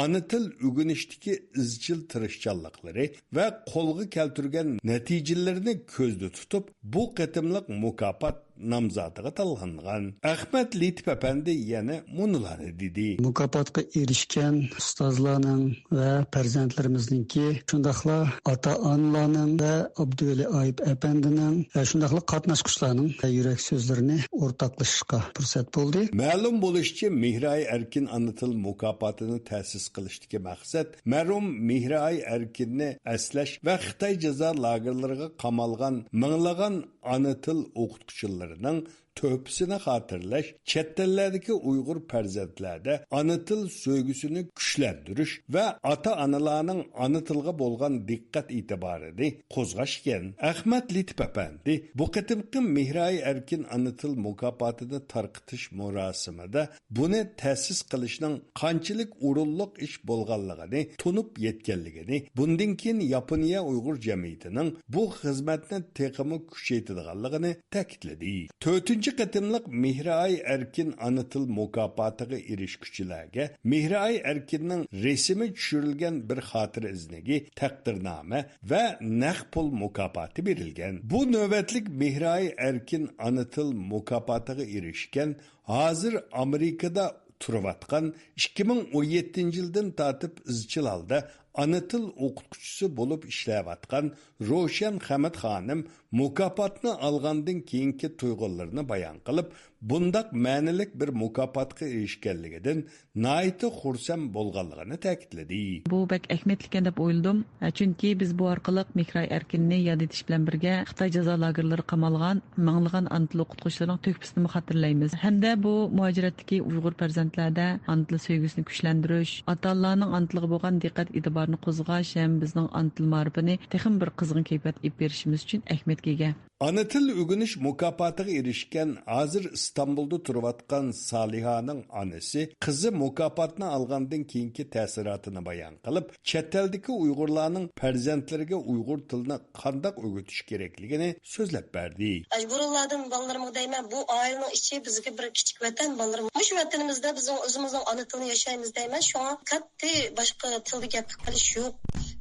ana til o'rganishdagi izchil tirishchanliklari va qo'lga keltirgan natijalarini ko'zda tutib, bu qatimliq mukofot namzodiga tanlangan. Ahmad Litip apandi yana munularni dedi. Mukofotga erishgan ustozlarning va farzandlarimizninki, shundaqla ota-onalarning va Abduvali Ayub apandining, shundaqla qatnashquchilarning yurak so'zlarini o'rtoqlashishga fursat bo'ldi. Ma'lum bo'lishicha, Mehrai Erkin ana til mukofotini ta'sis qilishdagi maqsad marhum Mehrai Erkinni aslash va Xitoy jazo lagerlariga qamalgan minglagan ana til o'qituvchilarining töhfesini xatırlash, chet tillardagi Uyg'ur farzandlarda ana til so'ygusini kuchlantirish va ota-onalarning ana tilga bo'lgan diqqat e'tiborini qo'zg'ash ekan. Ahmad Litip apandi bu qatimqi Mehrai Erkin ana til mukofotini tarqitish marosimida buni ta'sis qilishning qanchalik o'rinliq ish bo'lganligini tunib yetganligini, bundan keyin Yaponiya Uyg'ur jamiyatining bu xizmatni teqimi kuchaytirganligini ta'kidladi. 4 qatimliq Mehrai Erkin ana til mukofotiga erishguchilarga Mehrai Erkinning resmi tushirilgan bir xotira iznigi, taqdirnoma va naqd pul mukofoti berilgan. Bu navbatlik Mehrai Erkin ana til mukofotiga erishgan hozir Amerikada turayotgan 2017 yildan tortib izchil holda ana til o'qituvchisi bo'lib ishlayotgan Roshan Hamid xonim mukofotni olgandan keyingi tuyg'ularini bayon qilib, bundaq ma'nilik bir mukofotga erishganligidan nihoyat xursand bo'lganligini ta'kidladi. Bu bak ahmetlikan deb o'yladim, chunki biz bu orqali Mehrai Erkinni yod etish bilan birga Xitoy jazo lagerlari qamalgan minglagan ana til o'qituvchilarining to'kpisini xotirlaymiz. Hamda bu muhojiratdagi Uyg'ur farzandlarda ana til sevgisini kuchlantirish, ota-onalarning ana tiliga bo'lgan diqqat e'tiborini qo'zg'ash ham bizning ana til ma'rifini texim bir qizg'in kayfiyat olib berishimiz uchun ahmetga ega. Ana til o'rganish mukofotiga erishgan hozir Istanbulda turayotgan Salihaning onasi qizi mukofotni olgandan keyingi ta'sirotini bayon qilib, chet eldagi Uyg'urlarning farzandlariga Uyg'ur tilini qanday o'rgatish kerakligini so'zlab berdi. Ajburlardan balalarımga deyman, bu ailening ichi bizga bir kichik vatan balalarım. Mush vatanimizda biz o'zimizning ana tilini yashaymiz deyman. Shu an katta boshqa tilda gap qilish yo'q.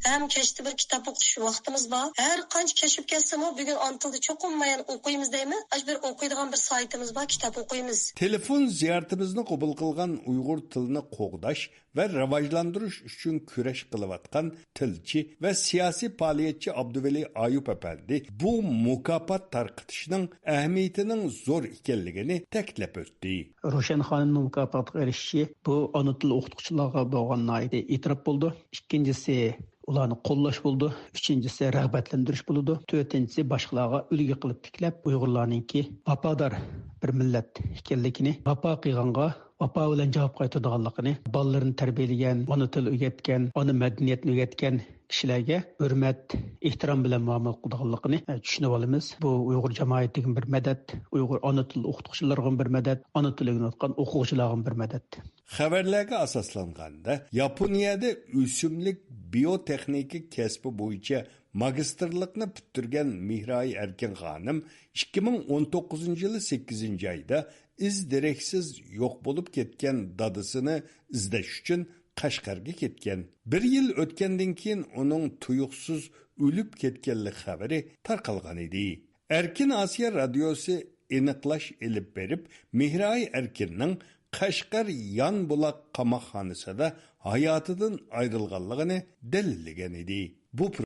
Ham kechda bir kitob o'qish vaqtimiz bor. Har qancha kashf kelsam, bugun ana tilda cho'qinmayan o'qiymiz deyman. Bir o'qiydigan bir saytimiz bor, kitob o'qiymiz. Telefon ziyoratimizni qabul qilgan Uyg'ur tilini qo'g'dash va rivojlantirish uchun kurash qilayotgan tilchi va siyosiy faoliyatchi Abduvali Ayub apandi bu mukofot tarqitishning ahamiyatining zo'r ekanligini ta'kidlab o'tdi. Roshan xonimning mukofotga erishishi bu ana til o'qituvchilarga bo'lgan nihoyat e'tirof bo'ldi. Ikkinchisi ularni qo'llash bo'ldi. Uchinchisi rag'batlantirish bo'ldi. To'rtinchisi boshqalarga ulgu qilib tiklab Uyg'urlarningki vafodor bir millat ekanligini, vafo qilganga vafo bilan javob qaytaradiganligini, bolalarini tarbiyalagan, ona til o'rgatgan, ona madaniyatni o'rgatgan kishilarga hurmat, ehtirom bilan muomala qiladiganligini tushunib olamiz. Bu Uyg'ur jamoatiga bir madad, Uyg'ur ona til o'qituvchilariga bir madad, ona til o'rgatgan o'quvchilarga bir madad. Xabarlarga asoslanganda, Yaponiyada o'simlik biotexnika kasbi bo'yicha magistrlikni bitirgan Mehrai Erkin xonim 2019 yılı 8 ayda izdireksiz yo'q bo'lib ketgan dadasini izlash uchun Qashqarga ketgan. Bir yil o'tgandan keyin uning tuyuqsiz o'lib ketganlik xabari tarqalgan edi. Erkin Asiya radiosi aniqlash ilib berib, Mihray Erkinning Qashqar Yanbuloq qamoqxonasida hayotidan ayrilganligini dalillagan edi. Bu